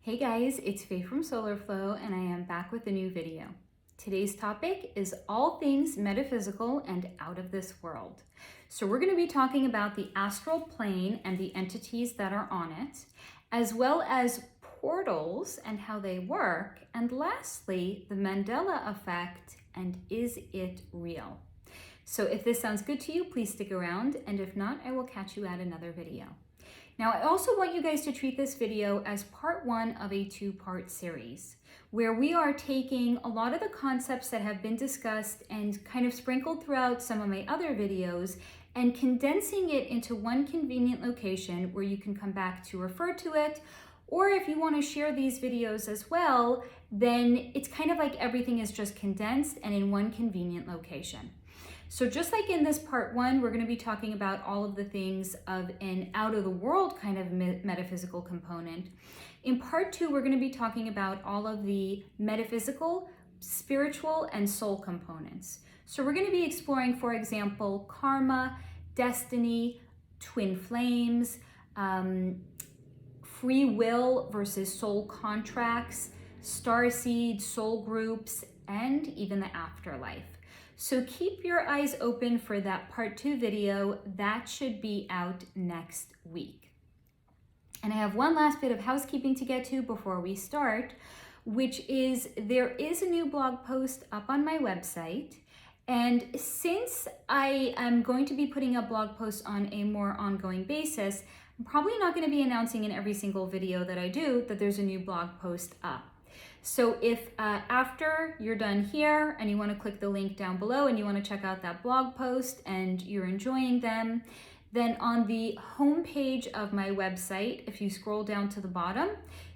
Hey guys, it's Faye from Solar Flow and I am back with a new video. Today's topic is all things metaphysical and out of this world. So we're going to be talking about the astral plane and the entities that are on it, as well as portals and how they work, and lastly, the Mandela Effect and is it real? So if this sounds good to you, please stick around, and if not, I will catch you at another video. Now, I also want you guys to treat this video as part one of a two-part series, where we are taking a lot of the concepts that have been discussed and kind of sprinkled throughout some of my other videos and condensing it into one convenient location where you can come back to refer to it. Or if you want to share these videos as well, then it's kind of like everything is just condensed and in one convenient location. So just like in this part one, we're going to be talking about all of the things of an out of the world kind of metaphysical component. In part two, we're going to be talking about all of the metaphysical, spiritual, and soul components. So we're going to be exploring, for example, karma, destiny, twin flames, free will versus soul contracts, starseed, soul groups, and even the afterlife. So keep your eyes open for that part two video. That should be out next week. And I have one last bit of housekeeping to get to before we start, which is there is a new blog post up on my website. And since I am going to be putting up blog posts on a more ongoing basis, I'm probably not going to be announcing in every single video that I do that there's a new blog post up. So if after you're done here and you want to click the link down below and you want to check out that blog post and you're enjoying them, then on the home page of my website, if you scroll down to the bottom,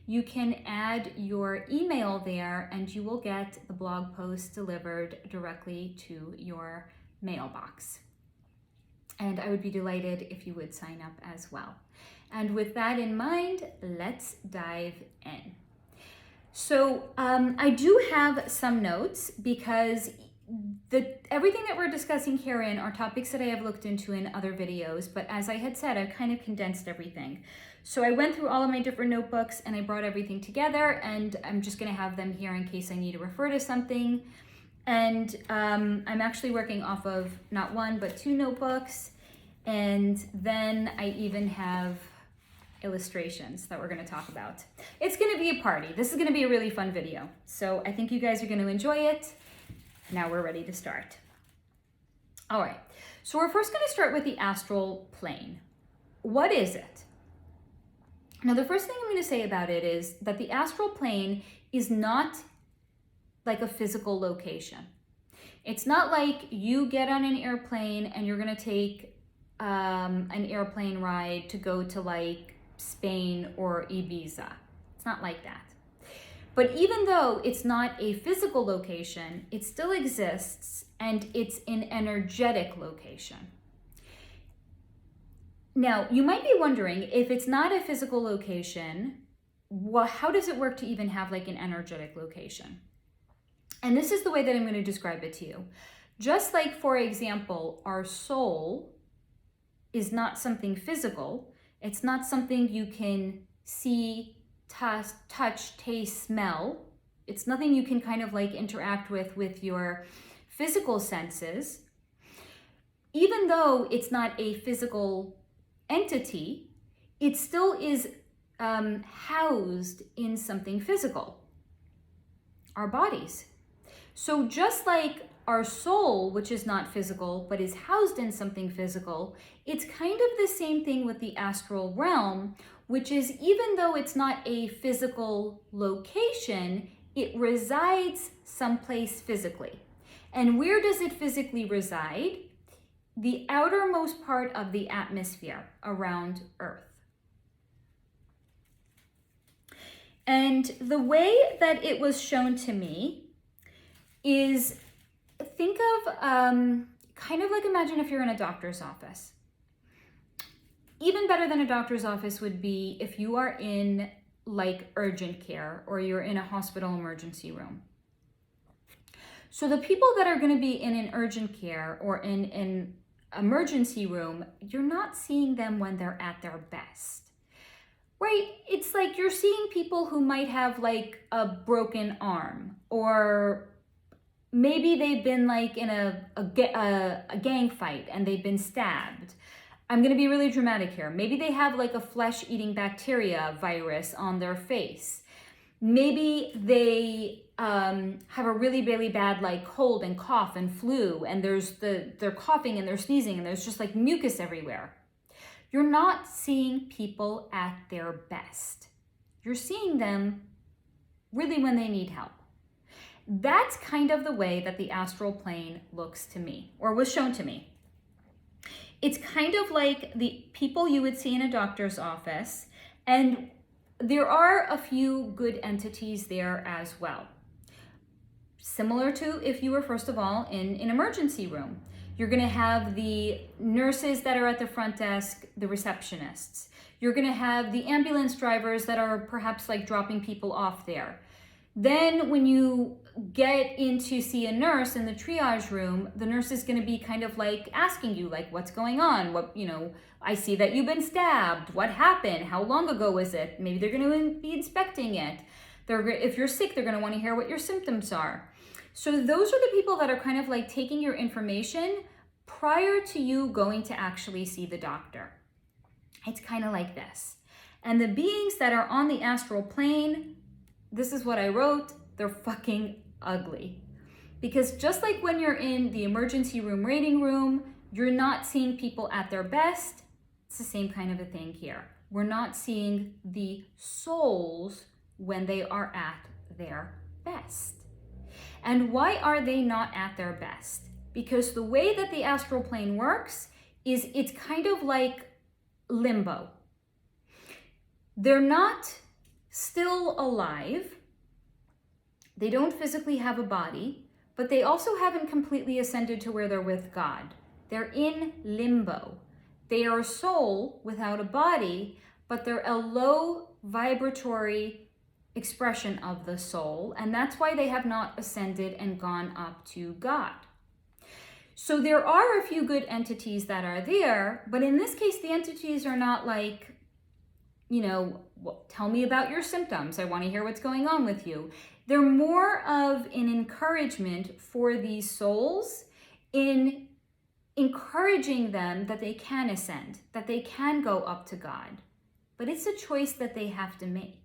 you can add your email there and you will get the blog post delivered directly to your mailbox. And I would be delighted if you would sign up as well. And with that in mind, let's dive in. So I do have some notes because everything that we're discussing herein are topics that I have looked into in other videos, but as I had said, I've kind of condensed everything. So I went through all of my different notebooks and I brought everything together, and I'm just going to have them here in case I need to refer to something. And I'm actually working off of not one, but two notebooks. And then I even have illustrations that we're going to talk about. It's going to be a party. This is going to be a really fun video. So I think you guys are going to enjoy it. Now we're ready to start. All right. So we're first going to start with the astral plane. What is it? Now, the first thing I'm going to say about it is that the astral plane is not like a physical location. It's not like you get on an airplane and you're going to take an airplane ride to go to like Spain or Ibiza. It's not like that. But even though it's not a physical location, it still exists and it's an energetic location. Now, you might be wondering, if it's not a physical location, how does it work to even have like an energetic location? And this is the way that I'm going to describe it to you. Just like, for example, our soul is not something physical. It's not something you can see, touch, taste, smell. It's nothing you can kind of like interact with your physical senses. Even though it's not a physical entity, it still is housed in something physical, our bodies. So just like our soul, which is not physical, but is housed in something physical, it's kind of the same thing with the astral realm, which is, even though it's not a physical location, it resides someplace physically. And where does it physically reside? The outermost part of the atmosphere around Earth. And the way that it was shown to me is, think of kind of like, imagine if you're in a doctor's office. Even better than a doctor's office would be if you are in like urgent care or you're in a hospital emergency room. So the people that are going to be in an urgent care or in an emergency room, you're not seeing them when they're at their best. right? It's like you're seeing people who might have like a broken arm, or maybe they've been like in a gang fight and they've been stabbed. I'm going to be really dramatic here. Maybe they have like a flesh-eating bacteria virus on their face. Maybe they have a really, really bad like cold and cough and flu, and they're coughing and they're sneezing and there's just like mucus everywhere. You're not seeing people at their best. You're seeing them really when they need help. That's kind of the way that the astral plane looks to me, or was shown to me. It's kind of like the people you would see in a doctor's office, and there are a few good entities there as well. Similar to if you were, first of all, in an emergency room. You're going to have the nurses that are at the front desk, the receptionists. You're going to have the ambulance drivers that are perhaps like dropping people off there. Then when you get in to see a nurse in the triage room, the nurse is going to be kind of like asking you like, what's going on? What, I see that you've been stabbed. What happened? How long ago was it? Maybe they're going to be inspecting it. If you're sick, they're going to want to hear what your symptoms are. So those are the people that are kind of like taking your information prior to you going to actually see the doctor. It's kind of like this. And the beings that are on the astral plane, this is what I wrote, they're fucking ugly. Because just like when you're in the emergency room waiting room, you're not seeing people at their best, it's the same kind of a thing here. We're not seeing the souls when they are at their best. And why are they not at their best? Because the way that the astral plane works is it's kind of like limbo. They're not still alive. They don't physically have a body, but they also haven't completely ascended to where they're with God. They're in limbo. They are a soul without a body, but they're a low vibratory expression of the soul, and that's why they have not ascended and gone up to God. So there are a few good entities that are there, but in this case, the entities are not like, tell me about your symptoms. I want to hear what's going on with you. They're more of an encouragement for these souls in encouraging them that they can ascend, that they can go up to God. But it's a choice that they have to make.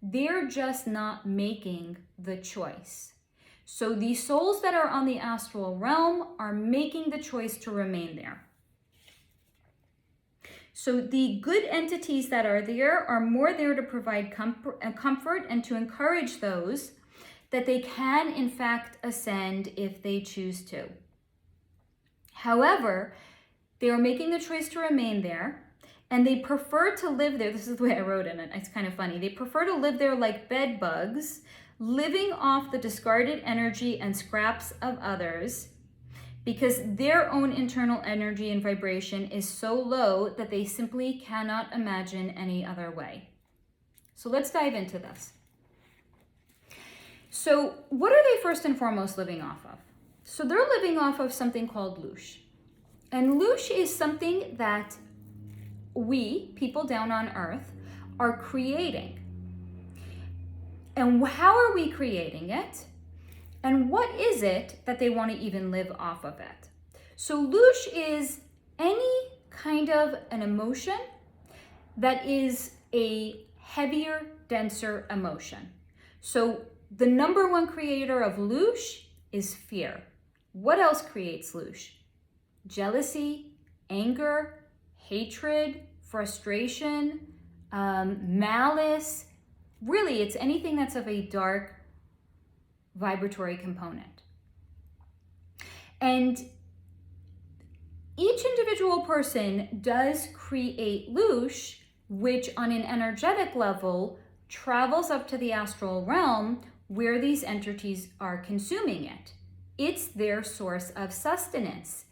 They're just not making the choice. So these souls that are on the astral realm are making the choice to remain there. So the good entities that are there are more there to provide comfort and to encourage those that they can in fact ascend if they choose to. However, they are making the choice to remain there, and they prefer to live there. This is the way I wrote it. It's kind of funny. They prefer to live there like bed bugs, living off the discarded energy and scraps of others, because their own internal energy and vibration is so low that they simply cannot imagine any other way. So let's dive into this. So what are they first and foremost living off of? So they're living off of something called loosh. And loosh is something that we, people down on Earth, are creating. And how are we creating it? And what is it that they want to even live off of it? So loosh is any kind of an emotion that is a heavier, denser emotion. So the number one creator of loosh is fear. What else creates loosh? Jealousy, anger, hatred, frustration, malice. Really, it's anything that's of a dark vibratory component. And each individual person does create loosh, which on an energetic level travels up to the astral realm where these entities are consuming it. It's their source of sustenance.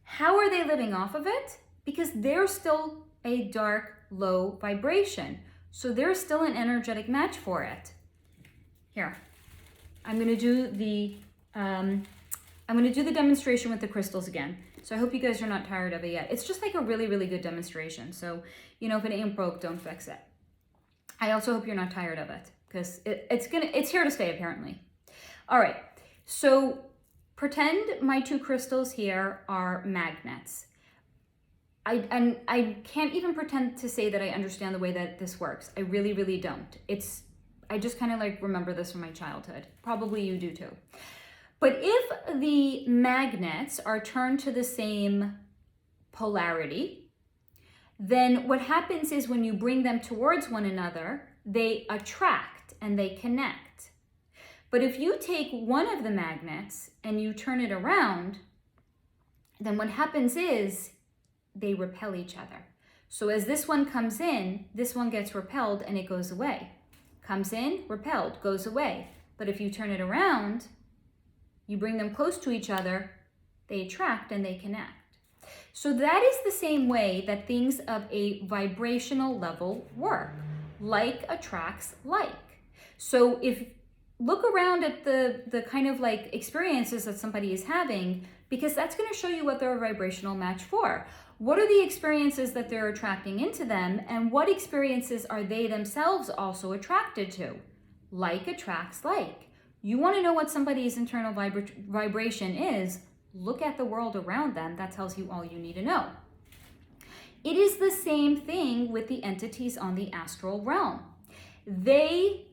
How are they living off of it? Because they're still a dark, low vibration. So there's still an energetic match for it. Here, I'm going to do the demonstration with the crystals again. So I hope you guys are not tired of it yet. It's just like a really, really good demonstration. So, if it ain't broke, don't fix it. I also hope you're not tired of it, because it's here to stay apparently. All right, so pretend my two crystals here are magnets. I can't even pretend to say that I understand the way that this works. I really, really don't. I just kind of like remember this from my childhood. Probably you do too. But if the magnets are turned to the same polarity, then what happens is when you bring them towards one another, they attract and they connect. But if you take one of the magnets and you turn it around, then what happens is they repel each other. So as this one comes in, this one gets repelled and it goes away. Comes in, repelled, goes away. But if you turn it around, you bring them close to each other, they attract and they connect. So that is the same way that things of a vibrational level work. Like attracts like. So if look around at the kind of like experiences that somebody is having, because that's going to show you what they're a vibrational match for. What are the experiences that they're attracting into them, and what experiences are they themselves also attracted to? Like attracts like. You want to know what somebody's internal vibration is, look at the world around them. That tells you all you need to know. It is the same thing with the entities on the astral realm. They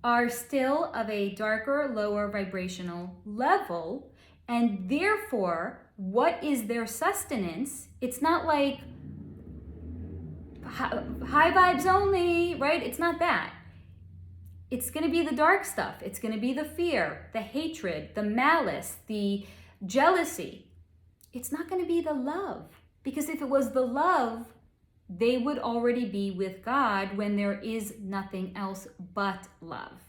are still of a darker, lower vibrational level, and therefore, what is their sustenance? It's not like high vibes only, right? It's not that. It's going to be the dark stuff. It's going to be the fear, the hatred, the malice, the jealousy. It's not going to be the love. Because if it was the love, they would already be with God when there is nothing else but love.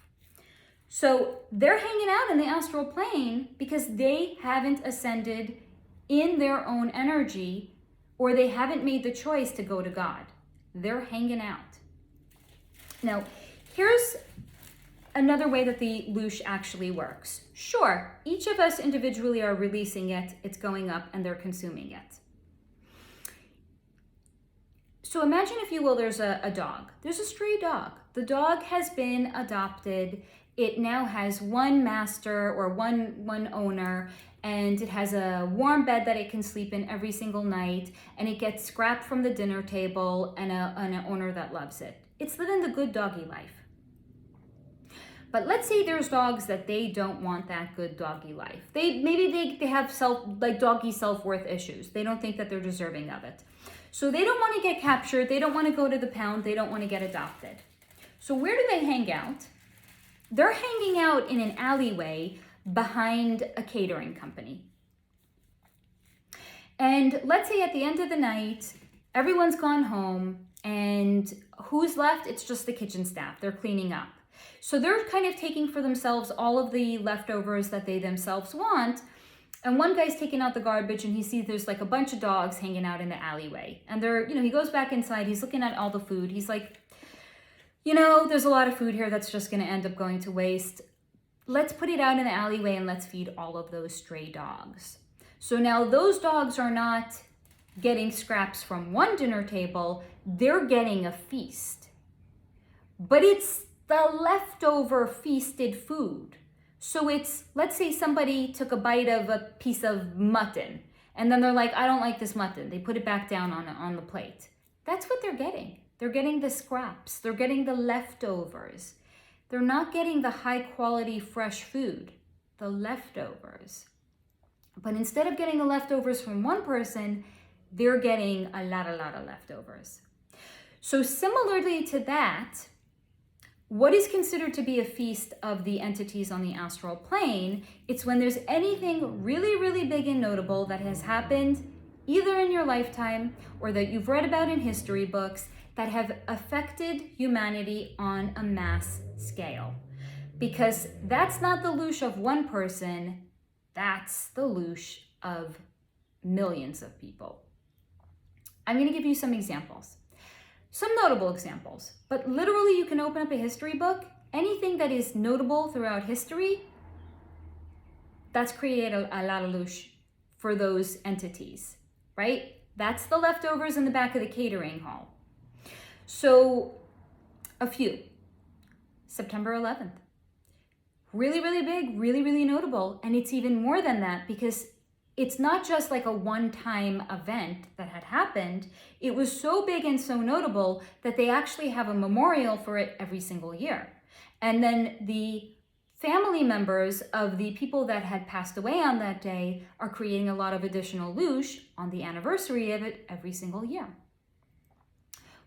So they're hanging out in the astral plane because they haven't ascended in their own energy, or they haven't made the choice to go to God. They're hanging out. Now, here's another way that the loosh actually works. Sure, each of us individually are releasing it, it's going up, and they're consuming it. So imagine, if you will, there's a dog. There's a stray dog. The dog has been adopted. It now has one master or one owner, and it has a warm bed that it can sleep in every single night, and it gets scrapped from the dinner table and an owner that loves it. It's living the good doggy life. But let's say there's dogs that they don't want that good doggy life. Maybe they have doggy self-worth issues. They don't think that they're deserving of it. So they don't want to get captured. They don't want to go to the pound. They don't want to get adopted. So where do they hang out? They're hanging out in an alleyway behind a catering company. And let's say at the end of the night, everyone's gone home, and who's left? It's just the kitchen staff. They're cleaning up. So they're kind of taking for themselves all of the leftovers that they themselves want. And one guy's taking out the garbage, and he sees there's like a bunch of dogs hanging out in the alleyway. And he goes back inside, he's looking at all the food. He's like, there's a lot of food here that's just going to end up going to waste. Let's put it out in the alleyway and let's feed all of those stray dogs. So now those dogs are not getting scraps from one dinner table, they're getting a feast. But it's the leftover feasted food. So it's, let's say somebody took a bite of a piece of mutton, and then they're like, I don't like this mutton. They put it back down on the plate. That's what they're getting. They're getting the scraps. They're getting the leftovers. They're not getting the high quality fresh food, the leftovers. But instead of getting the leftovers from one person, they're getting a lot of leftovers. So similarly to that, what is considered to be a feast of the entities on the astral plane, it's when there's anything really, really big and notable that has happened either in your lifetime or that you've read about in history books that have affected humanity on a mass scale. Because that's not the loosh of one person, that's the loosh of millions of people. I'm going to give you some examples. Some notable examples, but literally you can open up a history book, anything that is notable throughout history, that's created a lot of loosh for those entities, right? That's the leftovers in the back of the catering hall. So A few. September 11th. Really, really big, really, really notable. And it's even more than that because it's not just like a one-time event that had happened. It was so big and so notable that they actually have a memorial for it every single year. And then the family members of the people that had passed away on that day are creating a lot of additional loosh on the anniversary of it every single year.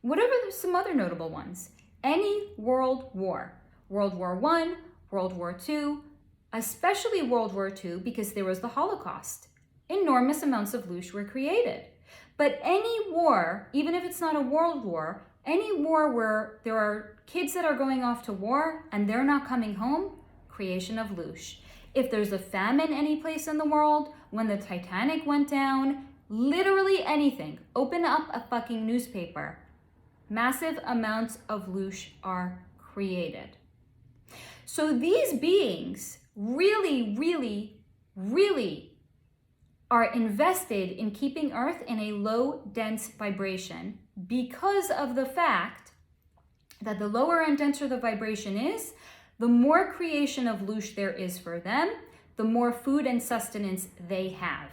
What are some other notable ones? Any world war. World War I, World War II, especially World War II because there was the Holocaust. Enormous amounts of loosh were created. But any war, even if it's not a world war, any war where there are kids that are going off to war and they're not coming home, creation of loosh. If there's a famine any place in the world, when the Titanic went down, literally anything, open up a fucking newspaper. Massive amounts of loosh are created. So these beings really, really, really are invested in keeping Earth in a low, dense vibration because of the fact that the lower and denser the vibration is, the more creation of loosh there is for them, the more food and sustenance they have.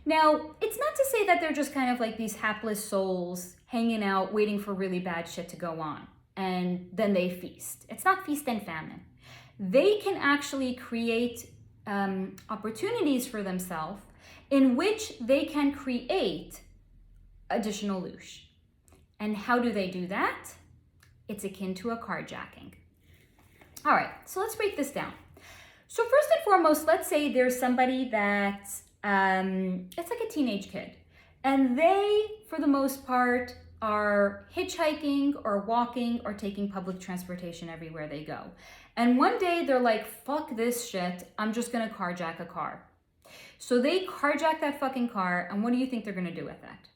Now, it's not to say that they're just kind of like these hapless souls hanging out, waiting for really bad shit to go on, and then they feast. It's not feast and famine. They can actually create opportunities for themselves in which they can create additional loosh. And how do they do that? It's akin to a carjacking. All right, so let's break this down. So first and foremost, let's say there's somebody that, it's like a teenage kid, and they, for the most part, are hitchhiking or walking or taking public transportation everywhere they go. And one day they're like, fuck this shit, I'm just gonna carjack a car. So they carjack that fucking car, and what do you think they're gonna do with it?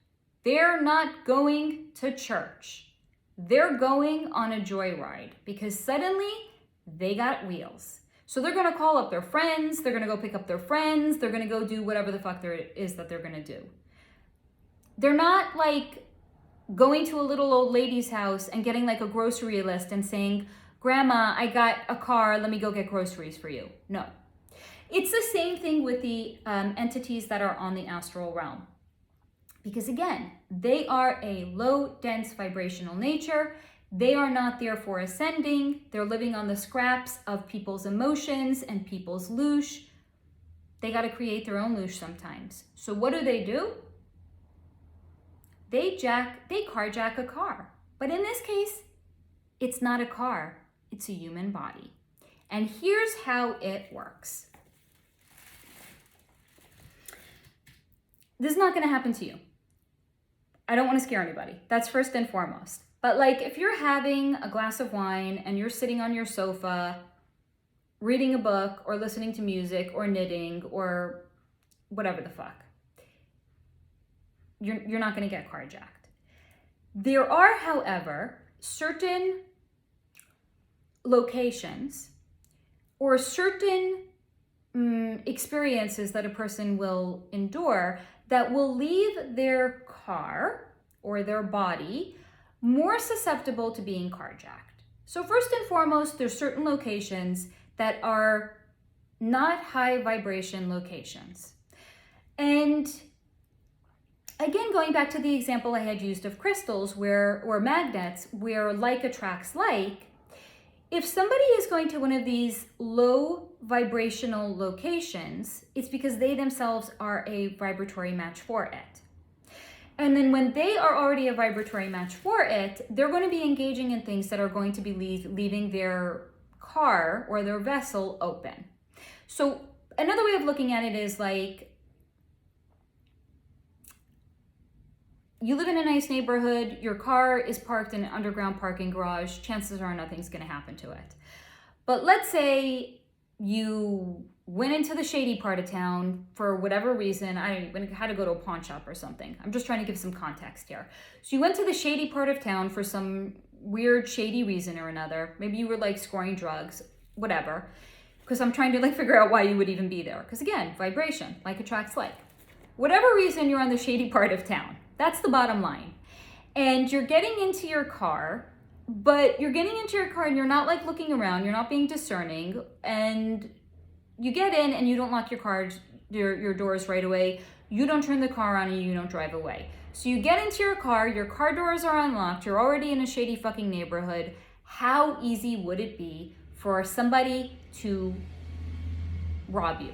They're not going to church. They're going on a joyride because suddenly they got wheels. So they're gonna call up their friends, they're gonna go pick up their friends, they're gonna go do whatever the fuck there is that they're gonna do. They're not like going to a little old lady's house and getting like a grocery list and saying, Grandma, I got a car, let me go get groceries for you. No. It's the same thing with the entities that are on the astral realm. Because again, they are a low, dense vibrational nature. They are not there for ascending. They're living on the scraps of people's emotions and people's loosh. They got to create their own loosh sometimes. So what do? They carjack a car. But in this case, it's not a car, it's a human body. And here's how it works. This is not going to happen to you. I don't want to scare anybody. That's first and foremost. But like if you're having a glass of wine and you're sitting on your sofa, reading a book or listening to music or knitting or whatever the fuck, you're not going to get carjacked. There are, however, certain locations or certain experiences that a person will endure that will leave their car or their body more susceptible to being carjacked. So first and foremost, there's certain locations that are not high vibration locations. And again, going back to the example I had used of crystals or magnets, where like attracts like, if somebody is going to one of these low vibrational locations, it's because they themselves are a vibratory match for it. And then when they are already a vibratory match for it, they're going to be engaging in things that are going to be leaving their car or their vessel open. So another way of looking at it is like, you live in a nice neighborhood, your car is parked in an underground parking garage, chances are nothing's gonna happen to it. But let's say you went into the shady part of town for whatever reason. I had to go to a pawn shop or something. I'm just trying to give some context here. So you went to the shady part of town for some weird shady reason or another. Maybe you were like scoring drugs, whatever. Because I'm trying to like figure out why you would even be there. Because again, vibration, like attracts like. Whatever reason you're on the shady part of town. That's the bottom line. And you're getting into your car but you're getting into your car and you're not like looking around, you're not being discerning, and you get in and you don't lock your doors right away. You don't turn the car on and you don't drive away. So you get into your car doors are unlocked, you're already in a shady fucking neighborhood. How easy would it be for somebody to rob you?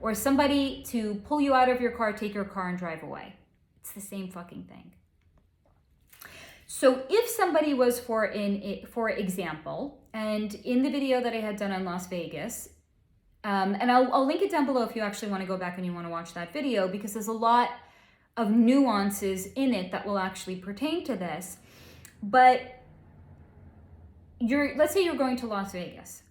Or somebody to pull you out of your car, take your car and drive away? It's the same fucking thing. So if somebody was, for example, and in the video that I had done on Las Vegas, and I'll link it down below if you actually want to go back and you want to watch that video, because there's a lot of nuances in it that will actually pertain to this. But let's say you're going to Las Vegas.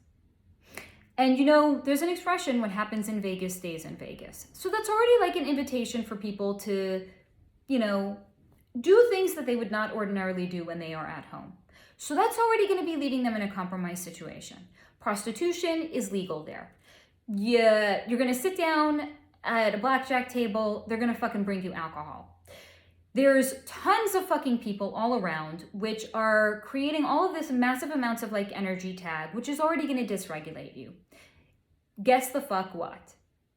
And you know, there's an expression, what happens in Vegas stays in Vegas. So that's already like an invitation for people to, you know, do things that they would not ordinarily do when they are at home. So that's already going to be leaving them in a compromised situation. Prostitution is legal there. Yeah, you're going to sit down at a blackjack table, they're going to fucking bring you alcohol. There's tons of fucking people all around which are creating all of this massive amounts of like energy tag, which is already going to dysregulate you. Guess the fuck what?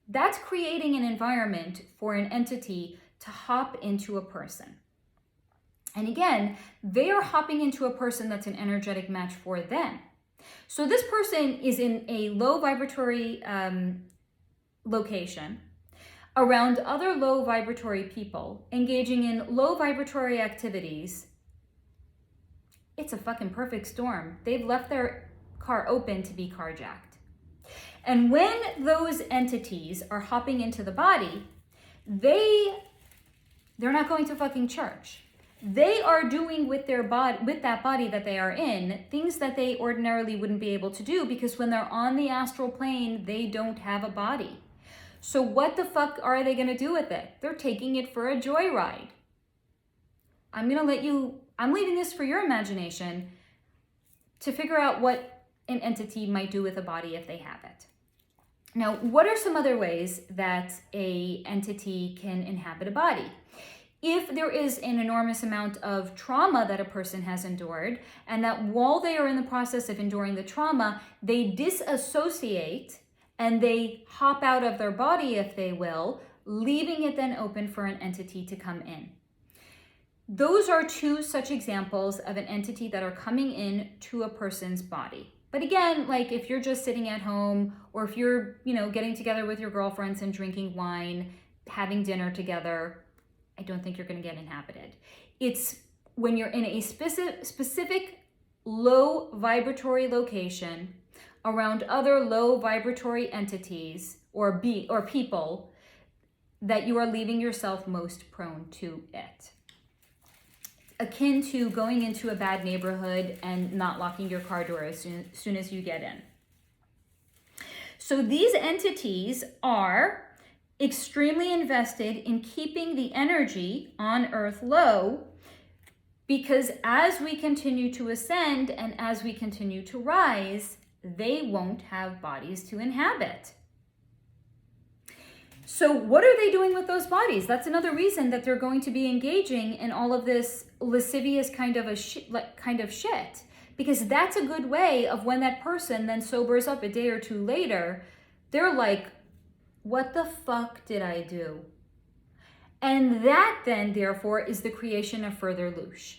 That's creating an environment for an entity to hop into a person. And again, they are hopping into a person that's an energetic match for them. So this person is in a low vibratory location around other low vibratory people, engaging in low vibratory activities. It's a fucking perfect storm. They've left their car open to be carjacked. And when those entities are hopping into the body, they're not going to fucking church. They are doing with their body, with that body that they are in, things that they ordinarily wouldn't be able to do, because when they're on the astral plane, they don't have a body. So what the fuck are they going to do with it? They're taking it for a joyride. I'm leaving this for your imagination to figure out what an entity might do with a body if they have it. Now, what are some other ways that a entity can inhabit a body? If there is an enormous amount of trauma that a person has endured, and that while they are in the process of enduring the trauma, they disassociate and they hop out of their body, if they will, leaving it then open for an entity to come in. Those are two such examples of an entity that are coming in to a person's body. But again, like if you're just sitting at home, or if you're, getting together with your girlfriends and drinking wine, having dinner together, I don't think you're going to get inhabited. It's when you're in a specific low vibratory location around other low vibratory entities or people that you are leaving yourself most prone to it. Akin to going into a bad neighborhood and not locking your car door as soon as you get in. So these entities are extremely invested in keeping the energy on Earth low, because as we continue to ascend and as we continue to rise, they won't have bodies to inhabit. So what are they doing with those bodies? That's another reason that they're going to be engaging in all of this lascivious kind of shit, because that's a good way of when that person then sobers up a day or two later, they're like, what the fuck did I do? And that then, therefore, is the creation of further loosh.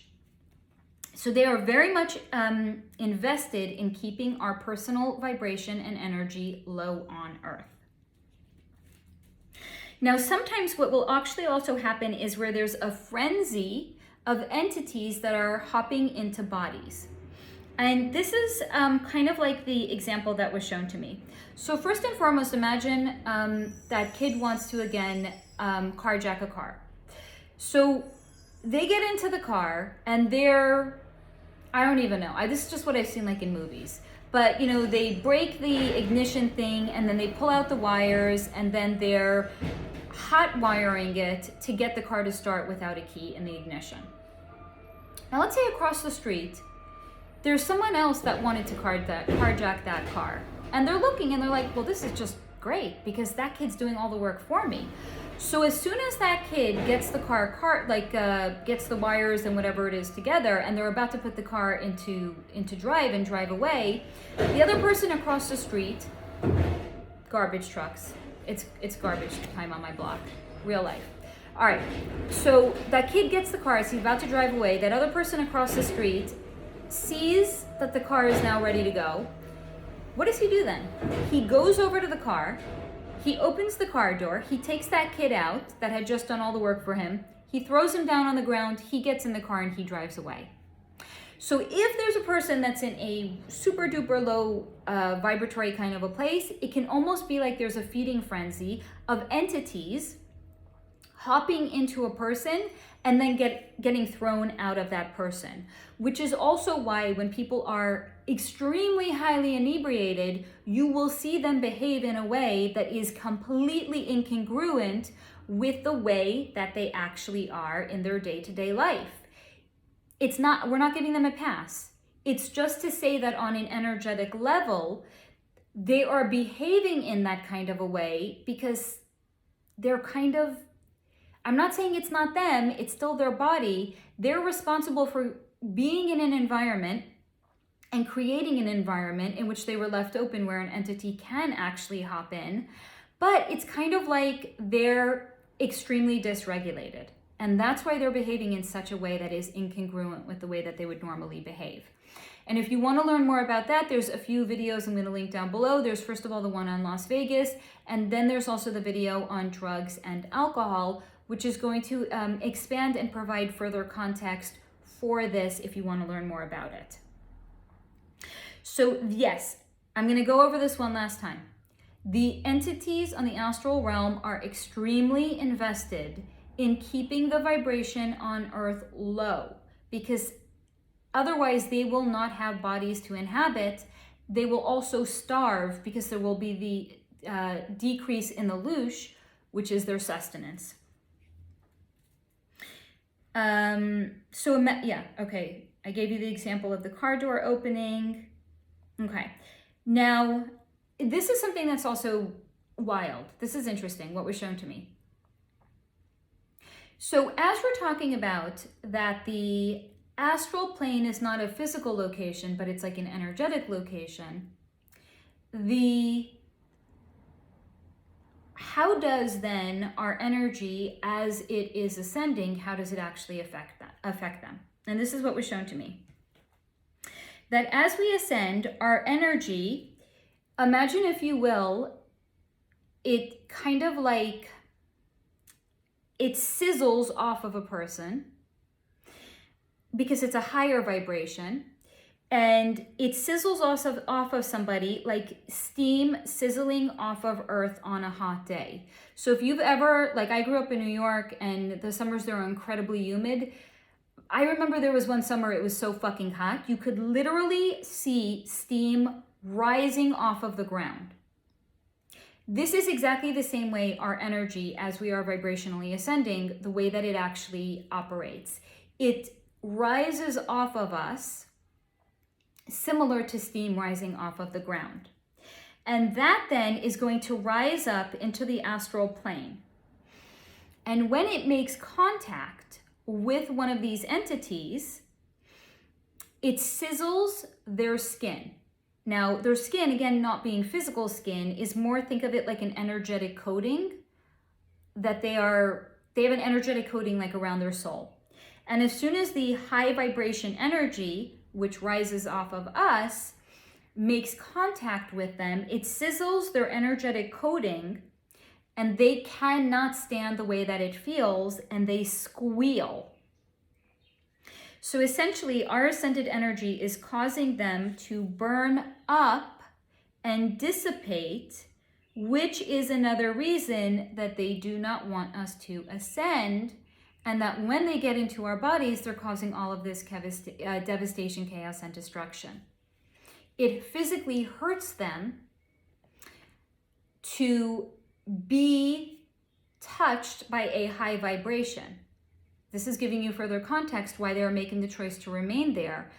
So they are very much invested in keeping our personal vibration and energy low on Earth. Now, sometimes what will actually also happen is where there's a frenzy of entities that are hopping into bodies. And this is kind of like the example that was shown to me. So first and foremost, imagine that kid wants to, again, carjack a car. So they get into the car and I don't even know. This is just what I've seen like in movies. But, they break the ignition thing and then they pull out the wires and then they're hot wiring it to get the car to start without a key in the ignition. Now let's say across the street, there's someone else that wanted to carjack that car. And they're looking and they're like, well, this is just great, because that kid's doing all the work for me. So as soon as that kid gets the gets the wires and whatever it is together, and they're about to put the car into drive and drive away, the other person across the street, garbage trucks. It's garbage time on my block, real life. All right, so that kid gets the car as he's about to drive away. That other person across the street sees that the car is now ready to go. What does he do then? He goes over to the car, he opens the car door, he takes that kid out that had just done all the work for him, he throws him down on the ground, he gets in the car, and he drives away. So if there's a person that's in a super duper low vibratory kind of a place, it can almost be like there's a feeding frenzy of entities hopping into a person and then getting thrown out of that person, which is also why when people are extremely highly inebriated, you will see them behave in a way that is completely incongruent with the way that they actually are in their day-to-day life. We're not giving them a pass. It's just to say that on an energetic level, they are behaving in that kind of a way because they're kind of, I'm not saying it's not them, it's still their body. They're responsible for being in an environment and creating an environment in which they were left open where an entity can actually hop in. But it's kind of like they're extremely dysregulated. And that's why they're behaving in such a way that is incongruent with the way that they would normally behave. And if you want to learn more about that, there's a few videos I'm going to link down below. There's first of all the one on Las Vegas, and then there's also the video on drugs and alcohol, which is going to expand and provide further context for this if you want to learn more about it. So yes, I'm going to go over this one last time. The entities on the astral realm are extremely invested in keeping the vibration on Earth low, because otherwise they will not have bodies to inhabit. They will also starve because there will be the decrease in the loosh, which is their sustenance. Okay. I gave you the example of the car door opening. Okay. Now, this is something that's also wild. This is interesting, what was shown to me. So as we're talking about that the astral plane is not a physical location, but it's like an energetic location, how does then our energy as it is ascending, how does it actually affect them? And this is what was shown to me. That as we ascend, our energy, imagine if you will, it kind of like, it sizzles off of a person because it's a higher vibration, and it sizzles off of somebody like steam sizzling off of Earth on a hot day. So if you've ever, like I grew up in New York and the summers there are incredibly humid. I remember there was one summer it was so fucking hot, you could literally see steam rising off of the ground. This is exactly the same way our energy, as we are vibrationally ascending, the way that it actually operates. It rises off of us, similar to steam rising off of the ground. And that then is going to rise up into the astral plane. And when it makes contact with one of these entities, it sizzles their skin. Now, their skin, again, not being physical skin, is more, think of it like an energetic coating, that they have an energetic coating like around their soul. And as soon as the high vibration energy, which rises off of us, makes contact with them, it sizzles their energetic coating, and they cannot stand the way that it feels, and they squeal. So essentially, our ascended energy is causing them to burn up and dissipate, which is another reason that they do not want us to ascend, and that when they get into our bodies, they're causing all of this devastation, chaos, and destruction. It physically hurts them to be touched by a high vibration. This is giving you further context why they are making the choice to remain there.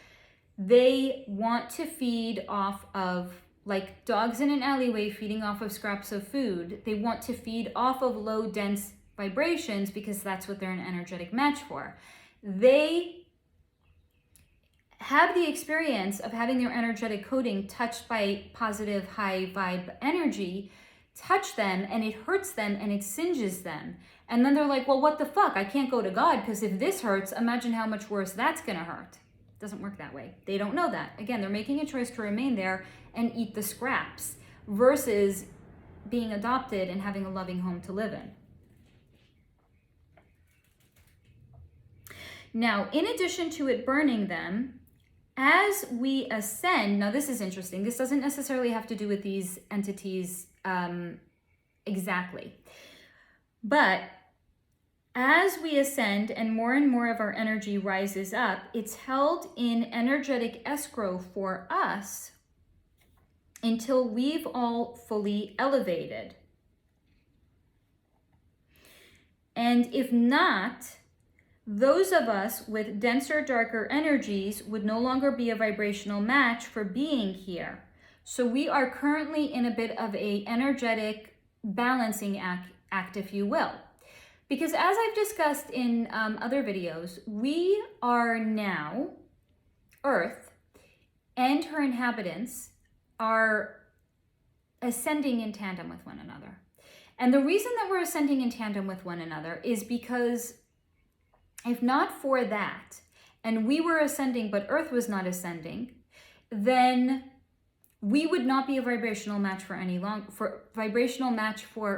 They want to feed off of like dogs in an alleyway feeding off of scraps of food. They want to feed off of low, dense vibrations because that's what they're an energetic match for. They have the experience of having their energetic coding touched by positive, high vibe energy, touch them, and it hurts them and it singes them. And then they're like, well, what the fuck? I can't go to God because if this hurts, imagine how much worse that's gonna hurt. It doesn't work that way. They don't know that. Again, they're making a choice to remain there and eat the scraps versus being adopted and having a loving home to live in. Now, in addition to it burning them, as we ascend, now this is interesting. This doesn't necessarily have to do with these entities exactly. But as we ascend and more of our energy rises up, it's held in energetic escrow for us until we've all fully elevated. And if not, those of us with denser, darker energies would no longer be a vibrational match for being here. So we are currently in a bit of a energetic balancing act, if you will. Because as I've discussed in other videos, we are now, Earth and her inhabitants are ascending in tandem with one another. And the reason that we're ascending in tandem with one another is because if not for that, and we were ascending but Earth was not ascending, then we would not be a vibrational match for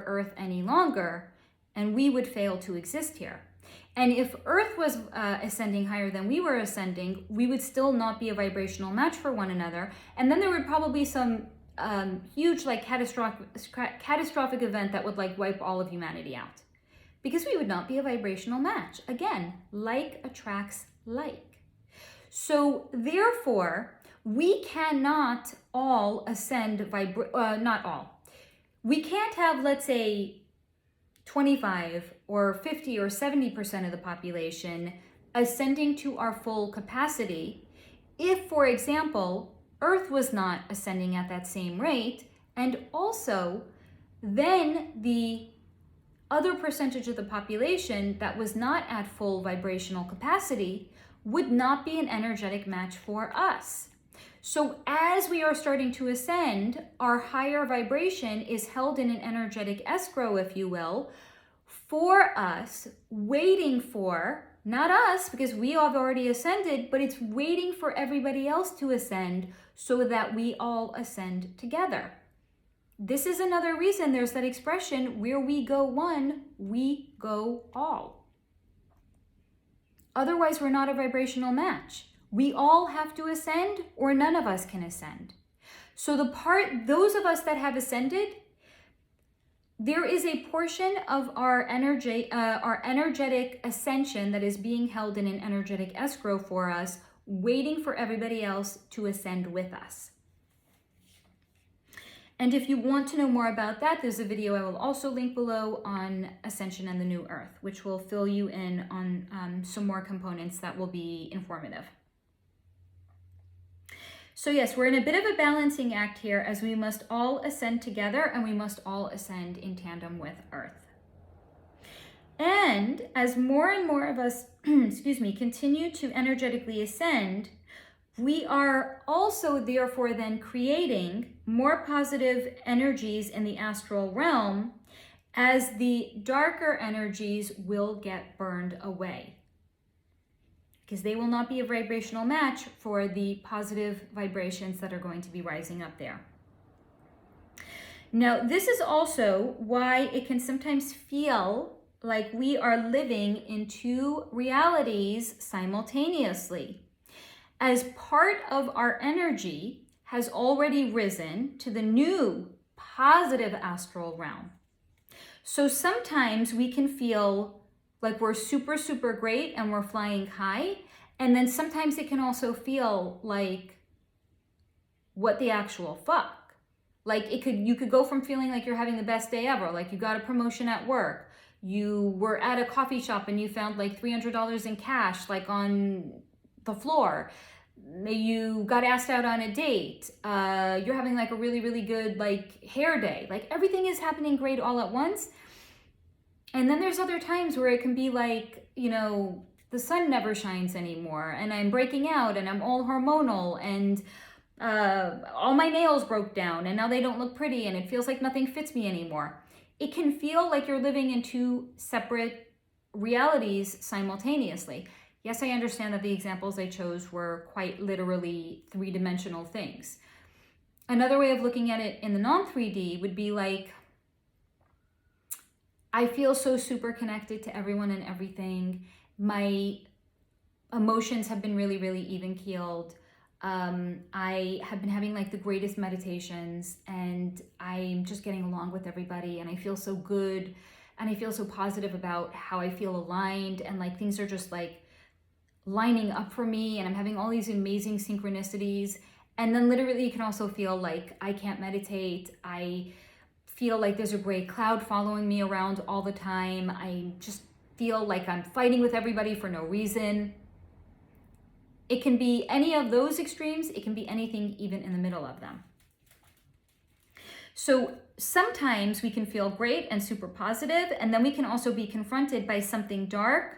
Earth any longer, and we would fail to exist here. And if Earth was ascending higher than we were ascending, we would still not be a vibrational match for one another. And then there would probably be some huge, like catastrophic event that would like wipe all of humanity out, because we would not be a vibrational match. Again, like attracts like. So therefore, we cannot all ascend, not all. We can't have, let's say, 25 or 50 or 70% of the population ascending to our full capacity if, for example, Earth was not ascending at that same rate, and also then the other percentage of the population that was not at full vibrational capacity would not be an energetic match for us. So as we are starting to ascend, our higher vibration is held in an energetic escrow, if you will, for us, waiting for, not us, because we have already ascended, but it's waiting for everybody else to ascend so that we all ascend together. This is another reason there's that expression, where we go one, we go all. Otherwise, we're not a vibrational match. We all have to ascend or none of us can ascend. So those of us that have ascended, there is a portion of our energetic ascension that is being held in an energetic escrow for us, waiting for everybody else to ascend with us. And if you want to know more about that, there's a video I will also link below on Ascension and the New Earth, which will fill you in on some more components that will be informative. So yes, we're in a bit of a balancing act here, as we must all ascend together and we must all ascend in tandem with Earth. And as more and more of us, continue to energetically ascend, we are also therefore then creating more positive energies in the astral realm, as the darker energies will get burned away, because they will not be a vibrational match for the positive vibrations that are going to be rising up there. Now, this is also why it can sometimes feel like we are living in two realities simultaneously, as part of our energy has already risen to the new positive astral realm. So sometimes we can feel like we're super, super great and we're flying high. And then sometimes it can also feel like, what the actual fuck? Like you could go from feeling like you're having the best day ever, like you got a promotion at work, you were at a coffee shop and you found like $300 in cash, like on the floor. you got asked out on a date, you're having like a really, really good like hair day, like everything is happening great all at once. And then there's other times where it can be like, you know, the sun never shines anymore and I'm breaking out and I'm all hormonal and all my nails broke down and now they don't look pretty and it feels like nothing fits me anymore. It can feel like you're living in two separate realities simultaneously. Yes, I understand that the examples I chose were quite literally three-dimensional things. Another way of looking at it in the non-3D would be like, I feel so super connected to everyone and everything. My emotions have been really, really even-keeled. I have been having like the greatest meditations and I'm just getting along with everybody and I feel so good and I feel so positive about how I feel aligned and like things are just like lining up for me and I'm having all these amazing synchronicities. And then literally you can also feel like I can't meditate. I feel like there's a gray cloud following me around all the time. I just feel like I'm fighting with everybody for no reason. It can be any of those extremes. It can be anything even in the middle of them. So sometimes we can feel great and super positive, and then we can also be confronted by something dark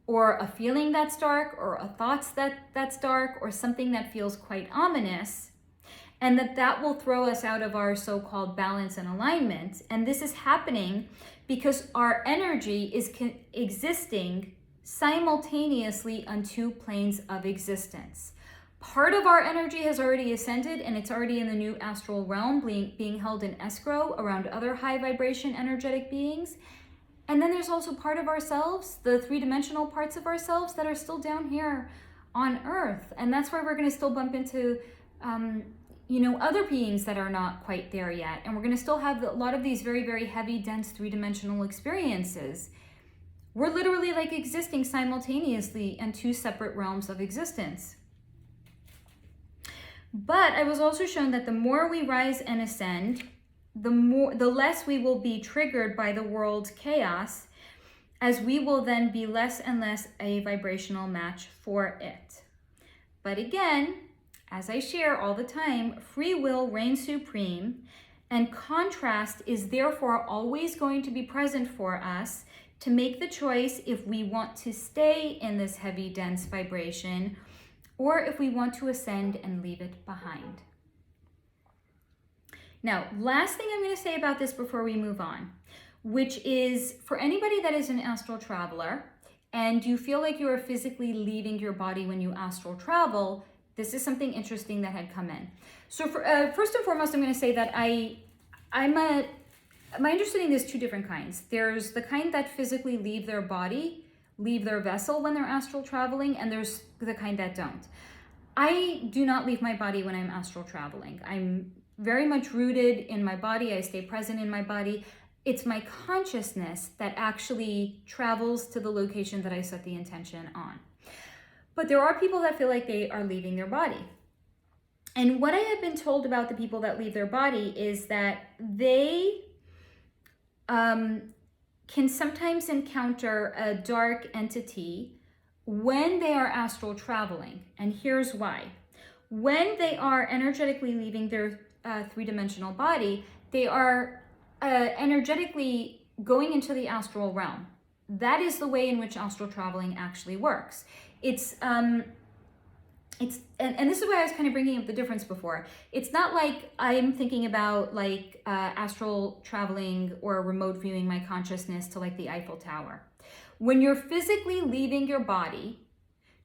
or a feeling that's dark or a thought that's dark or something that feels quite ominous, and that will throw us out of our so-called balance and alignment. And this is happening because our energy is existing simultaneously on two planes of existence. Part of our energy has already ascended and it's already in the new astral realm being held in escrow around other high vibration energetic beings. And then there's also part of ourselves, the three-dimensional parts of ourselves that are still down here on Earth. And that's why we're going to still bump into, other beings that are not quite there yet. And we're going to still have a lot of these very, very heavy, dense three-dimensional experiences. We're literally like existing simultaneously in two separate realms of existence. But I was also shown that the more we rise and ascend, the less we will be triggered by the world's chaos, as we will then be less and less a vibrational match for it. But again, as I share all the time, free will reigns supreme, and contrast is therefore always going to be present for us to make the choice if we want to stay in this heavy, dense vibration, or if we want to ascend and leave it behind. Now, last thing I'm going to say about this before we move on, which is for anybody that is an astral traveler and you feel like you are physically leaving your body when you astral travel, this is something interesting that had come in. So first and foremost, I'm going to say that my understanding is two different kinds. There's the kind that physically leave their body, leave their vessel when they're astral traveling, and there's the kind that don't. I do not leave my body when I'm astral traveling. I'm very much rooted in my body. I stay present in my body. It's my consciousness that actually travels to the location that I set the intention on. But there are people that feel like they are leaving their body. And what I have been told about the people that leave their body is that they can sometimes encounter a dark entity when they are astral traveling. And here's why. When they are energetically leaving their three-dimensional body, they are energetically going into the astral realm. That is the way in which astral traveling actually works. And this is why I was kind of bringing up the difference before. It's not like I'm thinking about like astral traveling or remote viewing my consciousness to like the Eiffel Tower. When you're physically leaving your body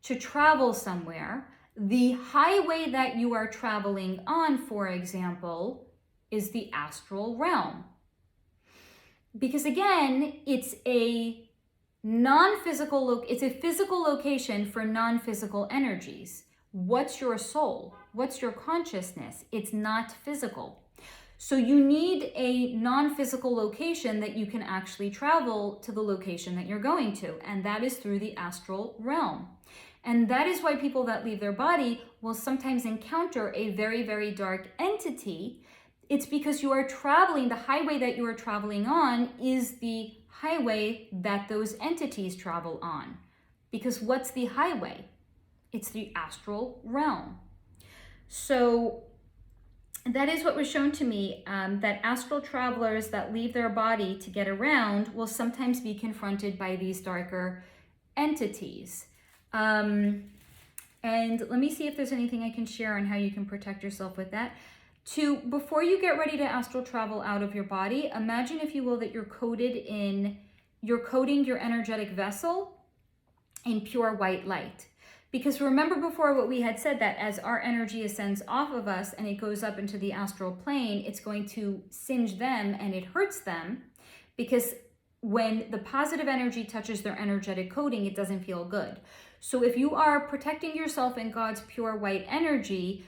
to travel somewhere, the highway that you are traveling on, for example, is the astral realm. Because again, it's a physical location for non-physical energies. What's your soul? What's your consciousness? It's not physical. So you need a non-physical location that you can actually travel to the location that you're going to, and that is through the astral realm. And that is why people that leave their body will sometimes encounter a very, very dark entity. It's because you are traveling, the highway that you are traveling on is the highway that those entities travel on. Because what's the highway? It's the astral realm. So that is what was shown to me, that astral travelers that leave their body to get around will sometimes be confronted by these darker entities. And let me see if there's anything I can share on how you can protect yourself with that. Before you get ready to astral travel out of your body, imagine, if you will, that you're coating your energetic vessel in pure white light. Because remember before what we had said, that as our energy ascends off of us and it goes up into the astral plane, it's going to singe them and it hurts them, because when the positive energy touches their energetic coating, it doesn't feel good. So if you are protecting yourself in God's pure white energy,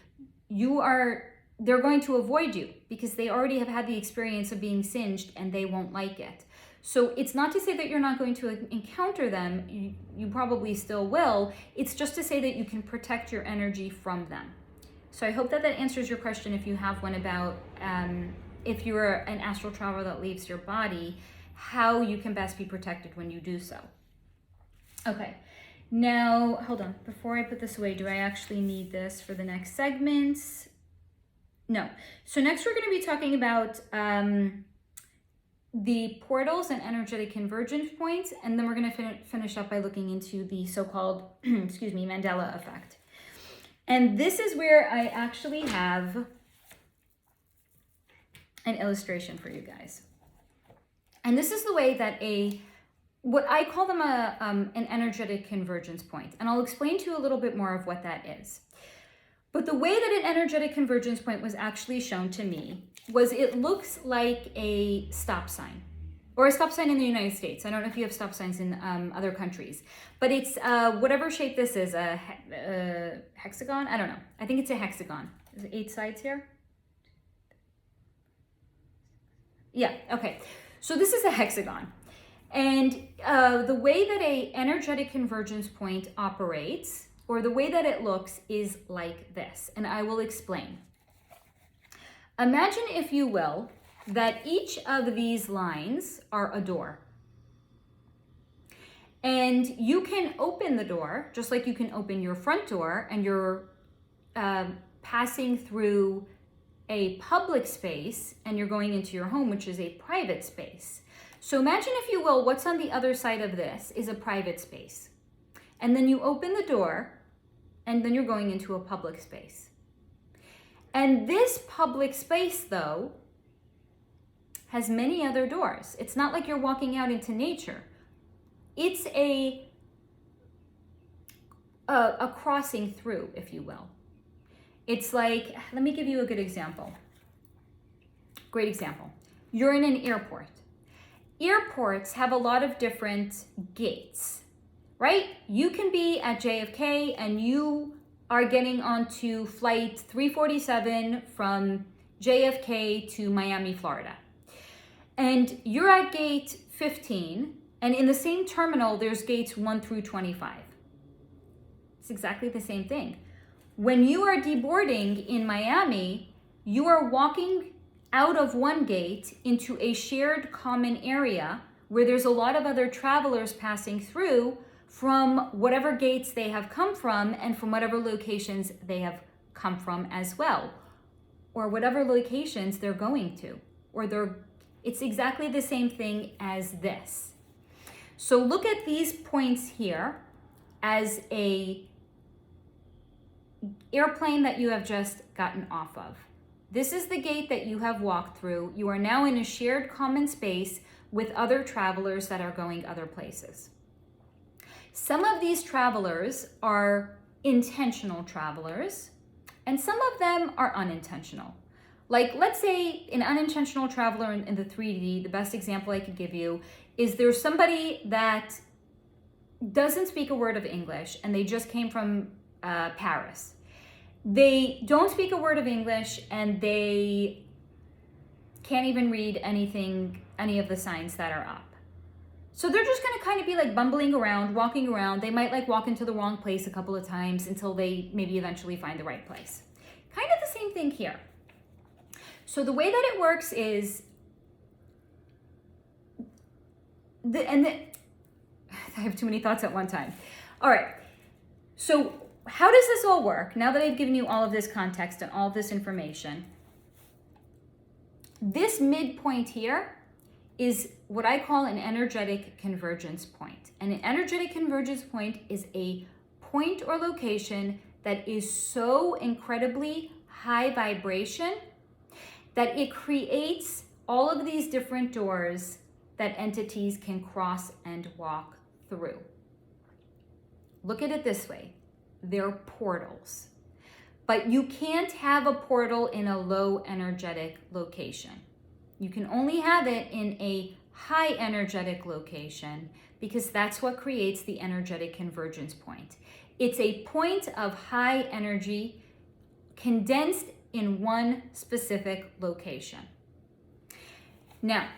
they're going to avoid you because they already have had the experience of being singed and they won't like it. So it's not to say that you're not going to encounter them. You probably still will. It's just to say that you can protect your energy from them. So I hope that answers your question, if you have one, about if you're an astral traveler that leaves your body, how you can best be protected when you do so. Okay, now hold on. Before I put this away, do I actually need this for the next segments? No. So next we're going to be talking about the portals and energetic convergence points, and then we're going to finish up by looking into the so-called, Mandela Effect. And this is where I actually have an illustration for you guys. And this is the way that what I call them an energetic convergence point. And I'll explain to you a little bit more of what that is. But the way that an energetic convergence point was actually shown to me was, it looks like a stop sign, or a stop sign in the United States. I don't know if you have stop signs in other countries, but it's whatever shape this is, a hexagon? I don't know. I think it's a hexagon. Is it 8 sides here? Yeah, okay. So this is a hexagon. And the way that a energetic convergence point operates, or the way that it looks, is like this. And I will explain. Imagine, if you will, that each of these lines are a door. And you can open the door, just like you can open your front door, and you're passing through a public space and you're going into your home, which is a private space. So imagine, if you will, what's on the other side of this is a private space. And then you open the door, and then you're going into a public space. And this public space, though, has many other doors. It's not like you're walking out into nature. It's a crossing through, if you will. It's like, let me give you a good example. Great example. You're in an airport. Airports have a lot of different gates, right? You can be at JFK and you are getting onto flight 347 from JFK to Miami, Florida. And you're at gate 15, and in the same terminal, there's gates 1 through 25. It's exactly the same thing. When you are deboarding in Miami, you are walking out of one gate into a shared common area where there's a lot of other travelers passing through from whatever gates they have come from, and from whatever locations they have come from as well, or whatever locations they're going to, it's exactly the same thing as this. So look at these points here as a airplane that you have just gotten off of. This is the gate that you have walked through. You are now in a shared common space with other travelers that are going other places. Some of these travelers are intentional travelers, and some of them are unintentional. Like, let's say an unintentional traveler in the 3D, the best example I could give you is there's somebody that doesn't speak a word of English, and they just came from Paris. They don't speak a word of English, and they can't even read any of the signs that are up. So they're just gonna kind of be like bumbling around, walking around. They might like walk into the wrong place a couple of times until they maybe eventually find the right place. Kind of the same thing here. So the way that it works is, I have too many thoughts at one time. All right, so how does this all work? Now that I've given you all of this context and all of this information, this midpoint here is what I call an energetic convergence point. And an energetic convergence point is a point or location that is so incredibly high vibration that it creates all of these different doors that entities can cross and walk through. Look at it this way. They're portals. But you can't have a portal in a low energetic location. You can only have it in a high energetic location because that's what creates the energetic convergence point. It's a point of high energy condensed in one specific location. Now,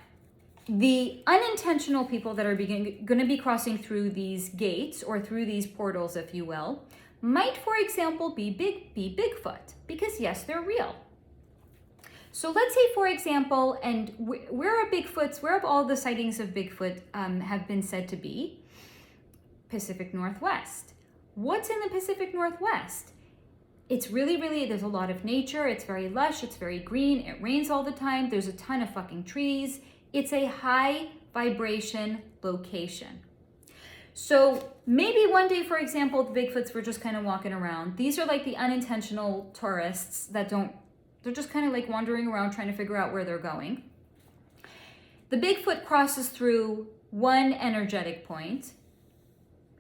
the unintentional people that are going to be crossing through these gates or through these portals, if you will, might, for example, be Bigfoot, because yes, they're real. So let's say, for example, and where have all the sightings of Bigfoot have been said to be? Pacific Northwest. What's in the Pacific Northwest? It's really, there's a lot of nature. It's very lush. It's very green. It rains all the time. There's a ton of fucking trees. It's a high vibration location. So maybe one day, for example, the Bigfoots were just kind of walking around. These are like the unintentional tourists that they're just kind of like wandering around trying to figure out where they're going. The Bigfoot crosses through one energetic point,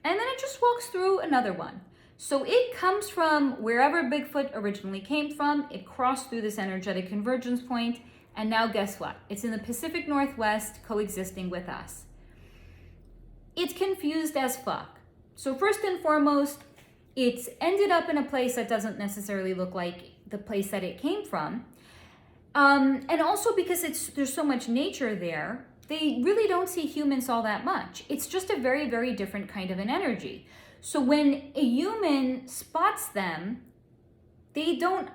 and then it just walks through another one. So it comes from wherever Bigfoot originally came from, it crossed through this energetic convergence point, and now guess what? It's in the Pacific Northwest coexisting with us. It's confused as fuck. So first and foremost, it's ended up in a place that doesn't necessarily look like the place that it came from. And also because there's so much nature there, they really don't see humans all that much. It's just a very, very different kind of an energy. So when a human spots them, they don't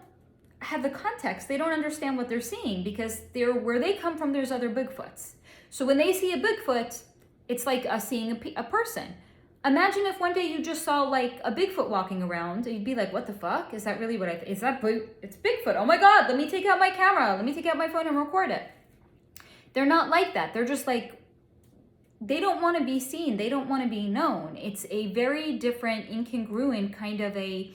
have the context. They don't understand what they're seeing because where they come from, there's other Bigfoots. So when they see a Bigfoot, it's like us seeing a person. Imagine if one day you just saw like a Bigfoot walking around, and you'd be like, what the fuck? Is that really what it's Bigfoot. Oh my God, let me take out my camera. Let me take out my phone and record it. They're not like that. They're just like, they don't want to be seen. They don't want to be known. It's a very different, incongruent kind of a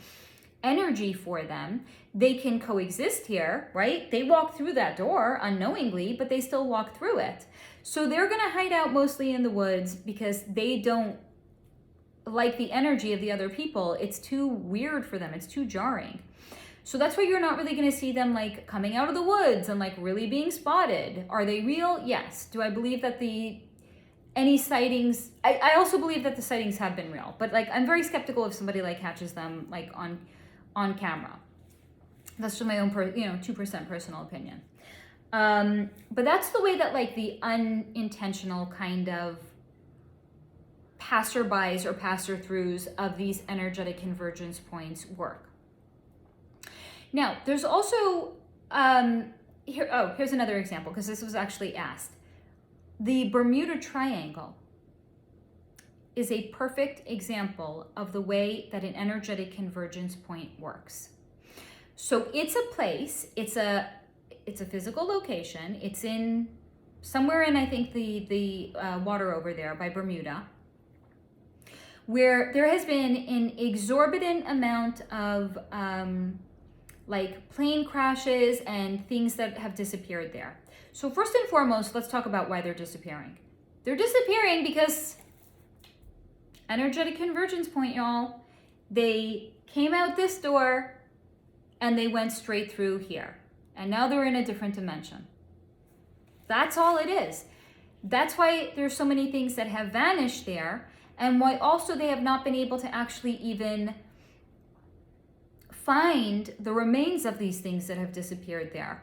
energy for them. They can coexist here, right? They walk through that door unknowingly, but they still walk through it. So they're going to hide out mostly in the woods because they don't like the energy of the other people. It's too weird for them. It's too jarring. So that's why you're not really going to see them like coming out of the woods and like really being spotted. Are they real? Yes. Do I believe that any sightings, I also believe that the sightings have been real, but like I'm very skeptical if somebody like catches them like on camera. That's just my own 2% personal opinion. But that's the way that like the unintentional kind of passerbys or passer-throughs of these energetic convergence points work. Now, there's also, here's another example, because this was actually asked. The Bermuda Triangle is a perfect example of the way that an energetic convergence point works. So it's a place, it's a physical location. It's in somewhere in, I think, the water over there by Bermuda, where there has been an exorbitant amount of like plane crashes and things that have disappeared there. So first and foremost, let's talk about why they're disappearing. They're disappearing because energetic convergence point, y'all. They came out this door and they went straight through here. And now they're in a different dimension. That's all it is. That's why there's so many things that have vanished there, and why also they have not been able to actually even find the remains of these things that have disappeared there.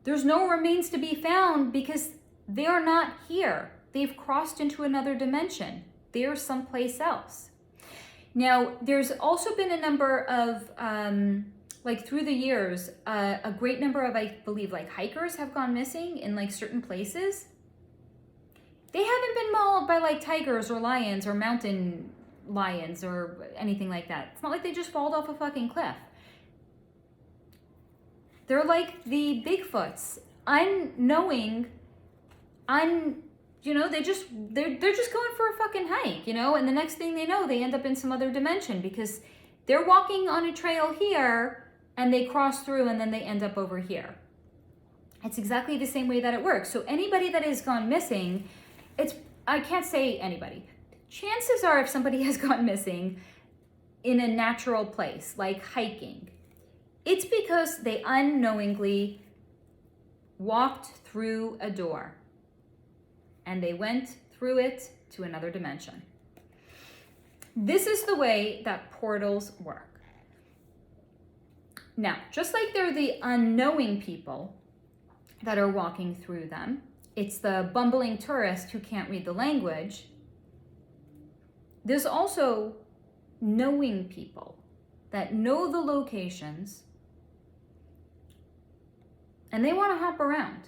There's no remains to be found because they are not here. They've crossed into another dimension. They're someplace else. Now, there's also been a number of like through the years, a great number of, I believe, like hikers have gone missing in like certain places. They haven't been mauled by like tigers or lions or mountain lions or anything like that. It's not like they just fall off a fucking cliff. They're like the Bigfoots, unknowing, you know, they're just going for a fucking hike, you know, and the next thing they know, they end up in some other dimension because they're walking on a trail here and they cross through and then they end up over here. It's exactly the same way that it works. So anybody that has gone missing, I can't say anybody. Chances are if somebody has gone missing in a natural place, like hiking, it's because they unknowingly walked through a door and they went through it to another dimension. This is the way that portals work. Now, just like they're the unknowing people that are walking through them, it's the bumbling tourist who can't read the language. There's also knowing people that know the locations and they want to hop around.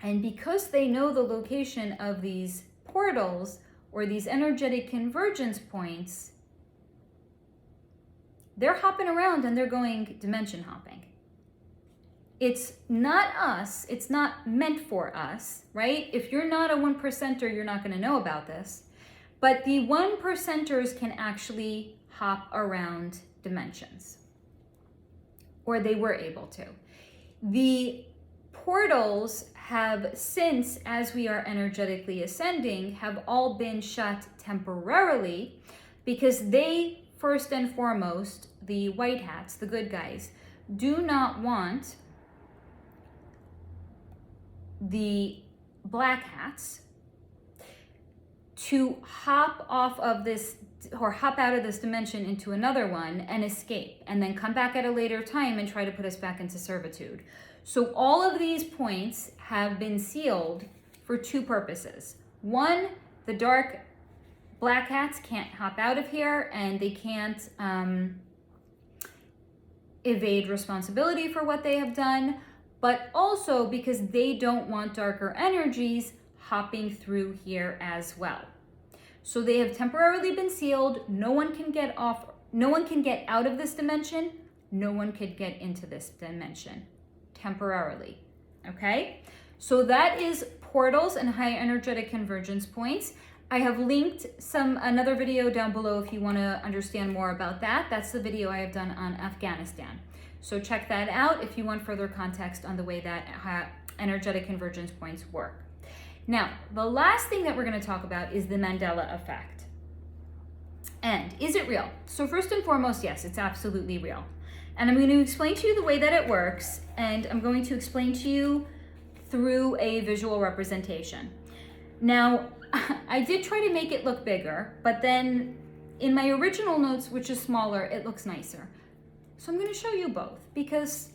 And because they know the location of these portals or these energetic convergence points, they're hopping around and they're going dimension hopping. It's not us, it's not meant for us, right? If you're not a 1%er, you're not going to know about this. But the 1%ers can actually hop around dimensions, or they were able to. The portals have since, as we are energetically ascending, have all been shut temporarily because they, first and foremost, the white hats, the good guys, do not want the black hats to hop off of this or hop out of this dimension into another one and escape and then come back at a later time and try to put us back into servitude. So all of these points have been sealed for two purposes. One, the dark black hats can't hop out of here and they can't evade responsibility for what they have done, but also because they don't want darker energies hopping through here as well. So they have temporarily been sealed. No one can get off, no one can get out of this dimension. No one could get into this dimension temporarily. Okay? So that is portals and high energetic convergence points. I have linked another video down below if you want to understand more about that. That's the video I have done on Afghanistan. So check that out if you want further context on the way that energetic convergence points work. Now, the last thing that we're going to talk about is the Mandela Effect. And is it real? So first and foremost, yes, it's absolutely real. And I'm going to explain to you the way that it works, and I'm going to explain to you through a visual representation. Now, I did try to make it look bigger, but then in my original notes, which is smaller, it looks nicer. So I'm going to show you both because,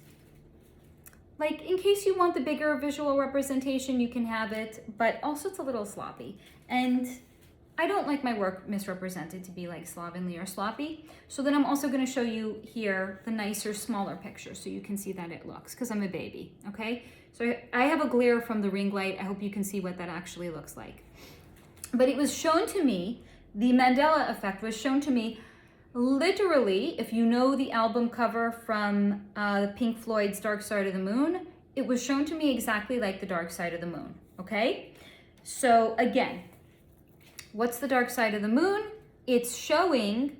like, in case you want the bigger visual representation, you can have it, but also it's a little sloppy. And I don't like my work misrepresented to be like slovenly or sloppy. So then I'm also going to show you here the nicer, smaller picture so you can see that it looks, because I'm a baby, okay? So I have a glare from the ring light. I hope you can see what that actually looks like. But it was shown to me, the Mandela Effect was shown to me literally, if you know the album cover from Pink Floyd's Dark Side of the Moon, it was shown to me exactly like the Dark Side of the Moon, okay? So again, what's the Dark Side of the Moon? It's showing,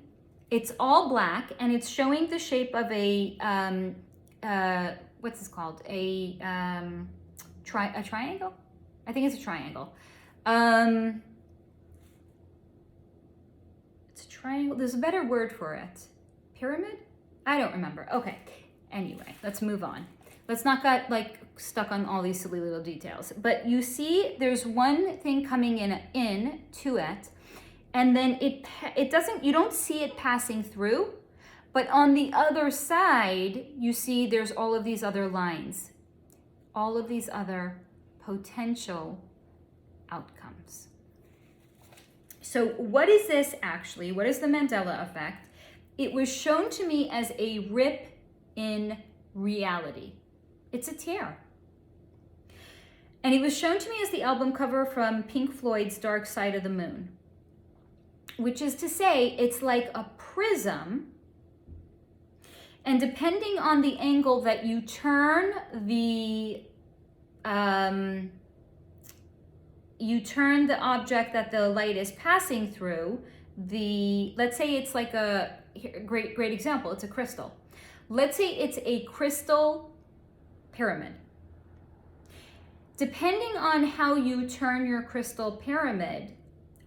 it's all black, and it's showing the shape of a, what's this called? A triangle? I think it's a triangle. Triangle, there's a better word for it. Pyramid? I don't remember. Okay. Anyway, let's move on. Let's not get like stuck on all these silly little details. But you see there's one thing coming in to it, and then it doesn't, you don't see it passing through, but on the other side, you see there's all of these other lines, all of these other potential outcomes. So what is this actually? What is the Mandela Effect? It was shown to me as a rip in reality. It's a tear. And it was shown to me as the album cover from Pink Floyd's Dark Side of the Moon. which is to say it's like a prism. And depending on the angle that you turn the object that the light is passing through, let's say it's like great example, it's a crystal. Let's say it's a crystal pyramid. Depending on how you turn your crystal pyramid,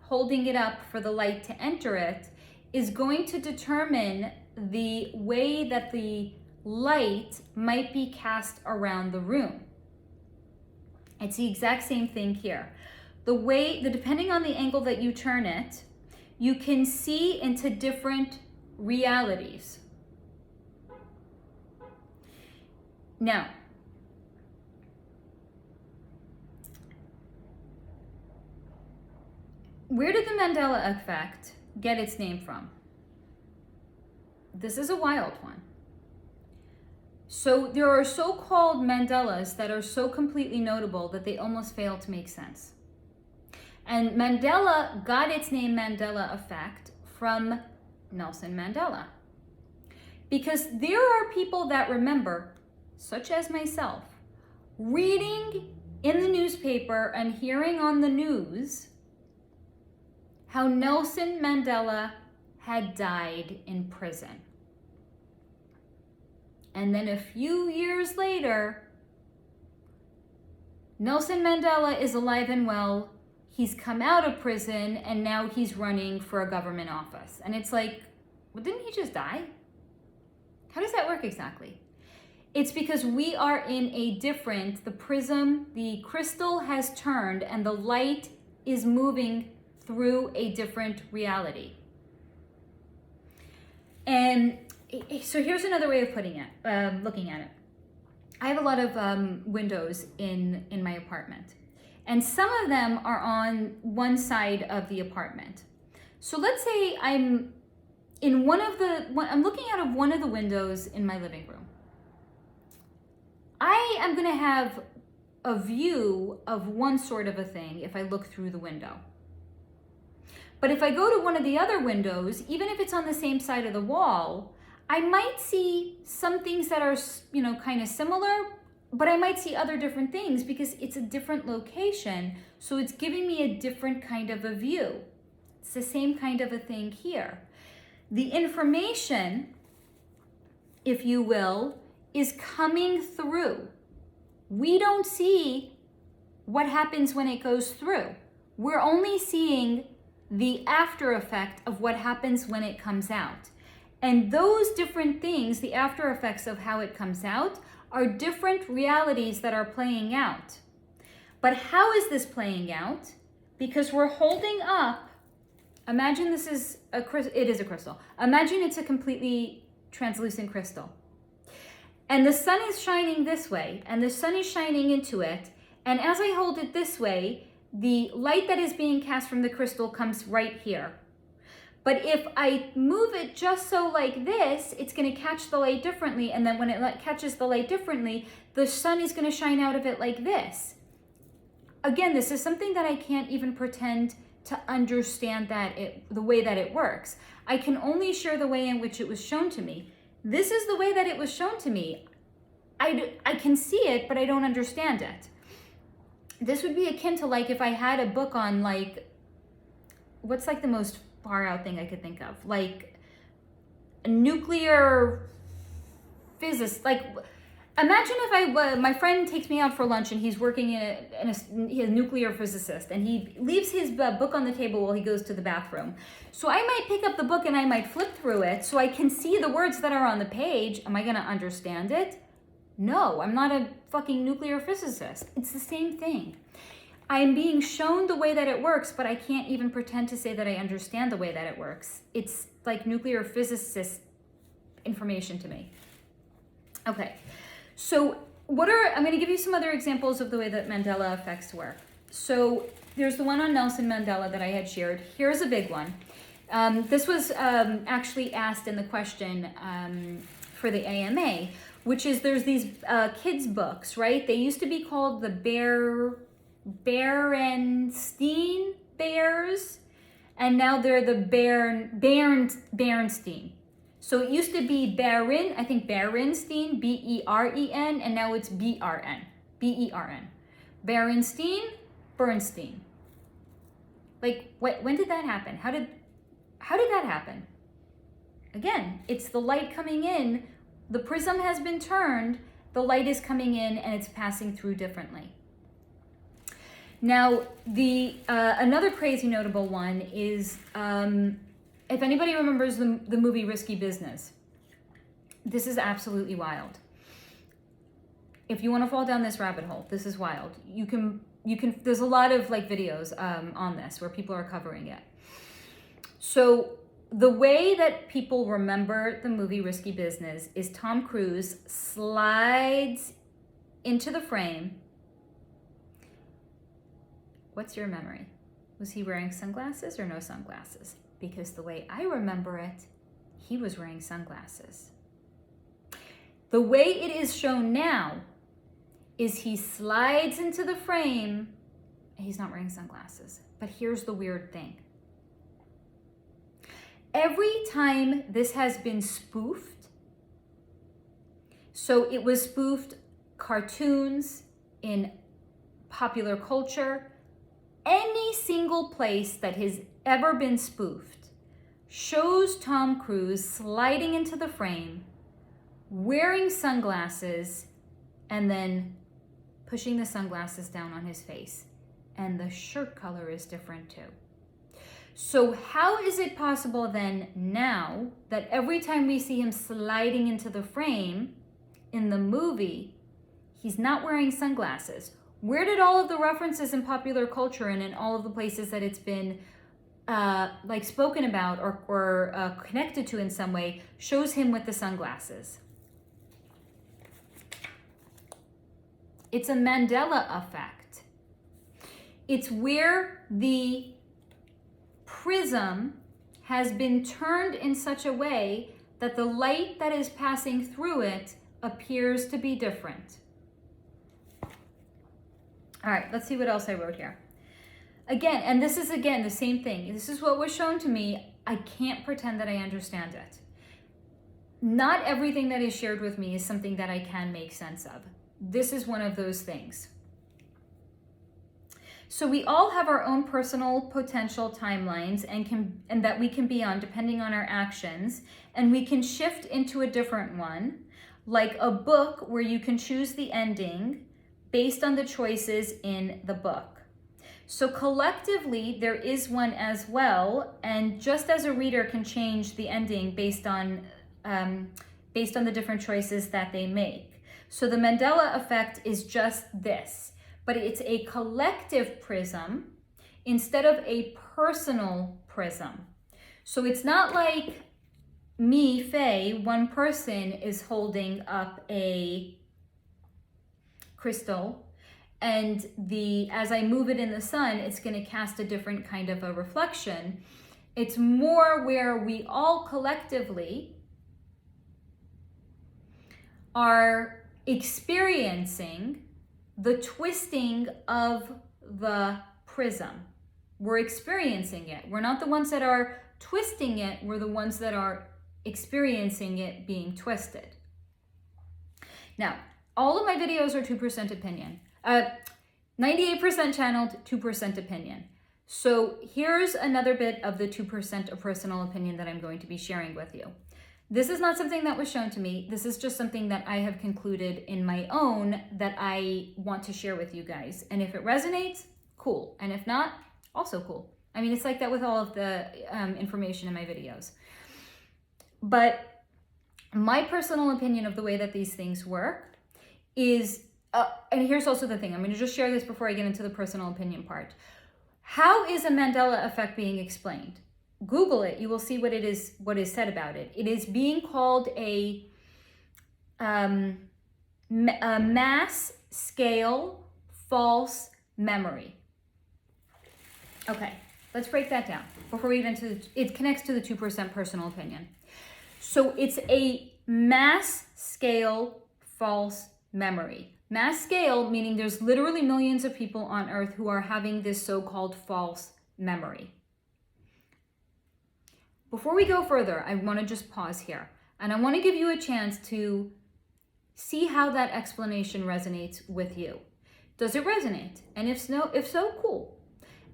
holding it up for the light to enter it, is going to determine the way that the light might be cast around the room. It's the exact same thing here. Depending on the angle that you turn it, you can see into different realities. Now, where did the Mandela Effect get its name from? This is a wild one. So there are so-called Mandelas that are so completely notable that they almost fail to make sense. And Mandela got its name Mandela Effect from Nelson Mandela. Because there are people that remember, such as myself, reading in the newspaper and hearing on the news how Nelson Mandela had died in prison. And then a few years later, Nelson Mandela is alive and well. He's come out of prison and now he's running for a government office. And it's like, well, didn't he just die? How does that work exactly? It's because we are in the crystal has turned and the light is moving through a different reality. And so here's another way of looking at it. I have a lot of windows in my apartment, and some of them are on one side of the apartment. So let's say I'm looking out of one of the windows in my living room. I am going to have a view of one sort of a thing if I look through the window. But if I go to one of the other windows, even if it's on the same side of the wall, I might see some things that are, kind of similar, but I might see other different things because it's a different location. So it's giving me a different kind of a view. It's the same kind of a thing here. The information, if you will, is coming through. We don't see what happens when it goes through. We're only seeing the after effect of what happens when it comes out. And those different things, the after effects of how it comes out, are different realities that are playing out. But how is this playing out? Because we're holding up, imagine it is a crystal. Imagine it's a completely translucent crystal. And the sun is shining this way, and the sun is shining into it. And as I hold it this way, the light that is being cast from the crystal comes right here. But if I move it just so like this, it's going to catch the light differently. And then when it catches the light differently, the sun is going to shine out of it like this. Again, this is something that I can't even pretend to understand the way that it works. I can only share the way in which it was shown to me. This is the way that it was shown to me. I can see it, but I don't understand it. This would be akin to like if I had a book on like, what's like the most far out thing I could think of? Like a nuclear physicist. Like imagine if my friend takes me out for lunch and he's working he's a nuclear physicist and he leaves his book on the table while he goes to the bathroom. So I might pick up the book and I might flip through it so I can see the words that are on the page. Am I going to understand it? No, I'm not a fucking nuclear physicist. It's the same thing. I'm being shown the way that it works, but I can't even pretend to say that I understand the way that it works. It's like nuclear physicist information to me. Okay, so I'm going to give you some other examples of the way that Mandela effects work. So there's the one on Nelson Mandela that I had shared. Here's a big one. This was actually asked in the question for the AMA, which is there's these kids' books, right? They used to be called the Berenstein Bears, and now they're the Bernstein. So it used to be Beren, I think Berenstein, B-E-R-E-N, and now it's B-R-N, B-E-R-N. Berenstein, Bernstein. Like, when did that happen? How did that happen? Again, it's the light coming in, the prism has been turned, the light is coming in, and it's passing through differently. Now, another crazy notable one is, if anybody remembers the movie Risky Business, this is absolutely wild. If you want to fall down this rabbit hole, this is wild. You can, there's a lot of like videos on this where people are covering it. So the way that people remember the movie Risky Business is Tom Cruise slides into the frame. What's your memory? Was he wearing sunglasses or no sunglasses? Because the way I remember it, he was wearing sunglasses. The way it is shown now is he slides into the frame and he's not wearing sunglasses. But here's the weird thing. Every time this has been spoofed, so it was spoofed cartoons, in popular culture, any single place that has ever been spoofed shows Tom Cruise sliding into the frame, wearing sunglasses, and then pushing the sunglasses down on his face. And the shirt color is different too. So how is it possible then now that every time we see him sliding into the frame in the movie, he's not wearing sunglasses? Where did all of the references in popular culture and in all of the places that it's been like spoken about or connected to in some way shows him with the sunglasses? It's a Mandela effect. It's where the prism has been turned in such a way that the light that is passing through it appears to be different. All right, let's see what else I wrote here. Again, and this is again the same thing. This is what was shown to me. I can't pretend that I understand it. Not everything that is shared with me is something that I can make sense of. This is one of those things. So we all have our own personal potential timelines and that we can be on depending on our actions, and we can shift into a different one, like a book where you can choose the ending based on the choices in the book. So collectively, there is one as well, and just as a reader can change the ending based on the different choices that they make. So the Mandela effect is just this, but it's a collective prism instead of a personal prism. So it's not like me, Faye, one person is holding up a crystal, and as I move it in the sun, it's going to cast a different kind of a reflection. It's more where we all collectively are experiencing the twisting of the prism. We're experiencing it. We're not the ones that are twisting it. We're the ones that are experiencing it being twisted. Now, all of my videos are 2% opinion. 98% channeled, 2% opinion. So here's another bit of the 2% of personal opinion that I'm going to be sharing with you. This is not something that was shown to me. This is just something that I have concluded in my own that I want to share with you guys. And if it resonates, cool. And if not, also cool. I mean, it's like that with all of the information in my videos. But my personal opinion of the way that these things work is, and here's also the thing, I'm going to just share this before I get into the personal opinion part. How is a Mandela effect being explained? Google it, you will see what is said about it. It is being called a mass scale false memory. Okay, let's break that down before we get into it. Connects to the 2% personal opinion. So it's a mass scale false memory. Mass scale meaning there's literally millions of people on Earth who are having this so-called false memory. Before we go further, I want to just pause here, and I want to give you a chance to see how that explanation resonates with you. Does it resonate? And if so, cool.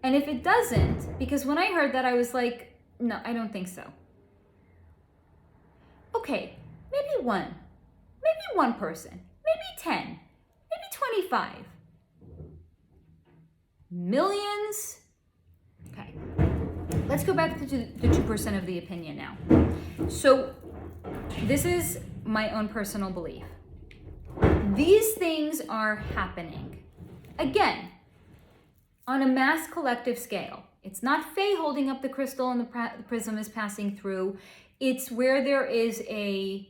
And if it doesn't, because when I heard that, I was like, no, I don't think so. Okay, maybe one person, maybe 10, maybe 25. Millions? Okay, let's go back to the 2% of the opinion now. So this is my own personal belief. These things are happening. Again, on a mass collective scale. It's not Faye holding up the crystal and the prism is passing through. It's where there is a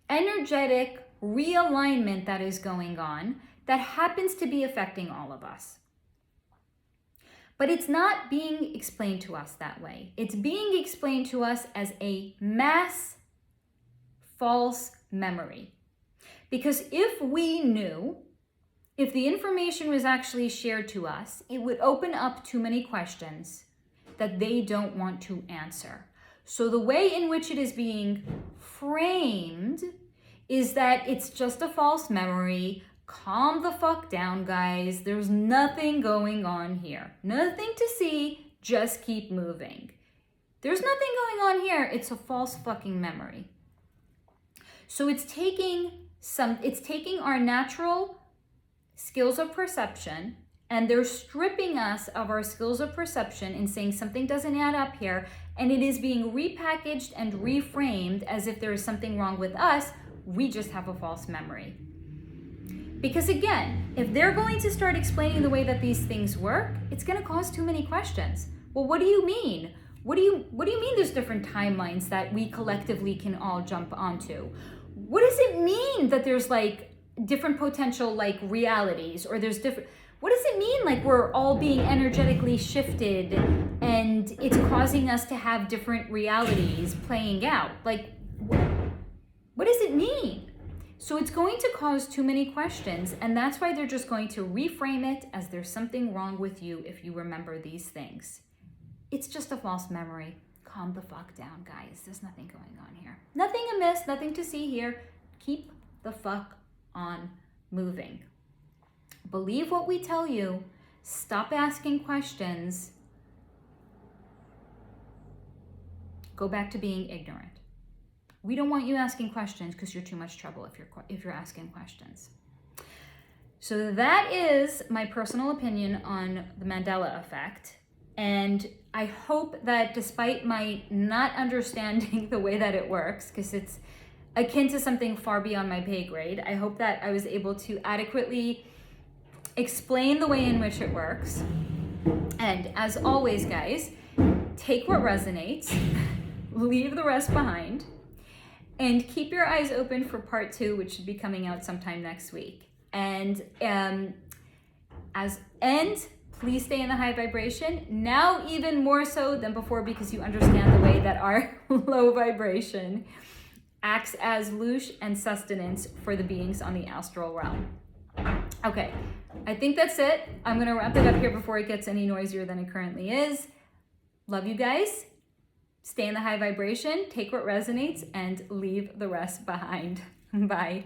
energetic realignment that is going on that happens to be affecting all of us. But it's not being explained to us that way. It's being explained to us as a mass false memory. Because if we knew, if the information was actually shared to us, it would open up too many questions that they don't want to answer. So the way in which it is being framed is that it's just a false memory. Calm the fuck down, guys. There's nothing going on here. Nothing to see, just keep moving. There's nothing going on here. It's a false fucking memory. So it's taking our natural skills of perception, and they're stripping us of our skills of perception and saying something doesn't add up here, and it is being repackaged and reframed as if there is something wrong with us. We just have a false memory. Because again, if they're going to start explaining the way that these things work, it's going to cause too many questions. Well, what do you mean? What do you mean there's different timelines that we collectively can all jump onto? What does it mean that there's like different potential like realities, or there's different, what does it mean like we're all being energetically shifted and it's causing us to have different realities playing out? Like, what does it mean? So it's going to cause too many questions, and that's why they're just going to reframe it as there's something wrong with you if you remember these things. It's just a false memory. Calm the fuck down, guys. There's nothing going on here. Nothing amiss, nothing to see here. Keep the fuck on moving. Believe what we tell you. Stop asking questions. Go back to being ignorant. We don't want you asking questions because you're too much trouble if you're asking questions. So that is my personal opinion on the Mandela Effect. And I hope that despite my not understanding the way that it works, because it's akin to something far beyond my pay grade, I hope that I was able to adequately explain the way in which it works. And as always, guys, take what resonates, leave the rest behind, and keep your eyes open for part 2, which should be coming out sometime next week. And please stay in the high vibration, now even more so than before, because you understand the way that our low vibration acts as loosh and sustenance for the beings on the astral realm. Okay, I think that's it. I'm gonna wrap it up here before it gets any noisier than it currently is. Love you guys. Stay in the high vibration, take what resonates, and leave the rest behind. Bye.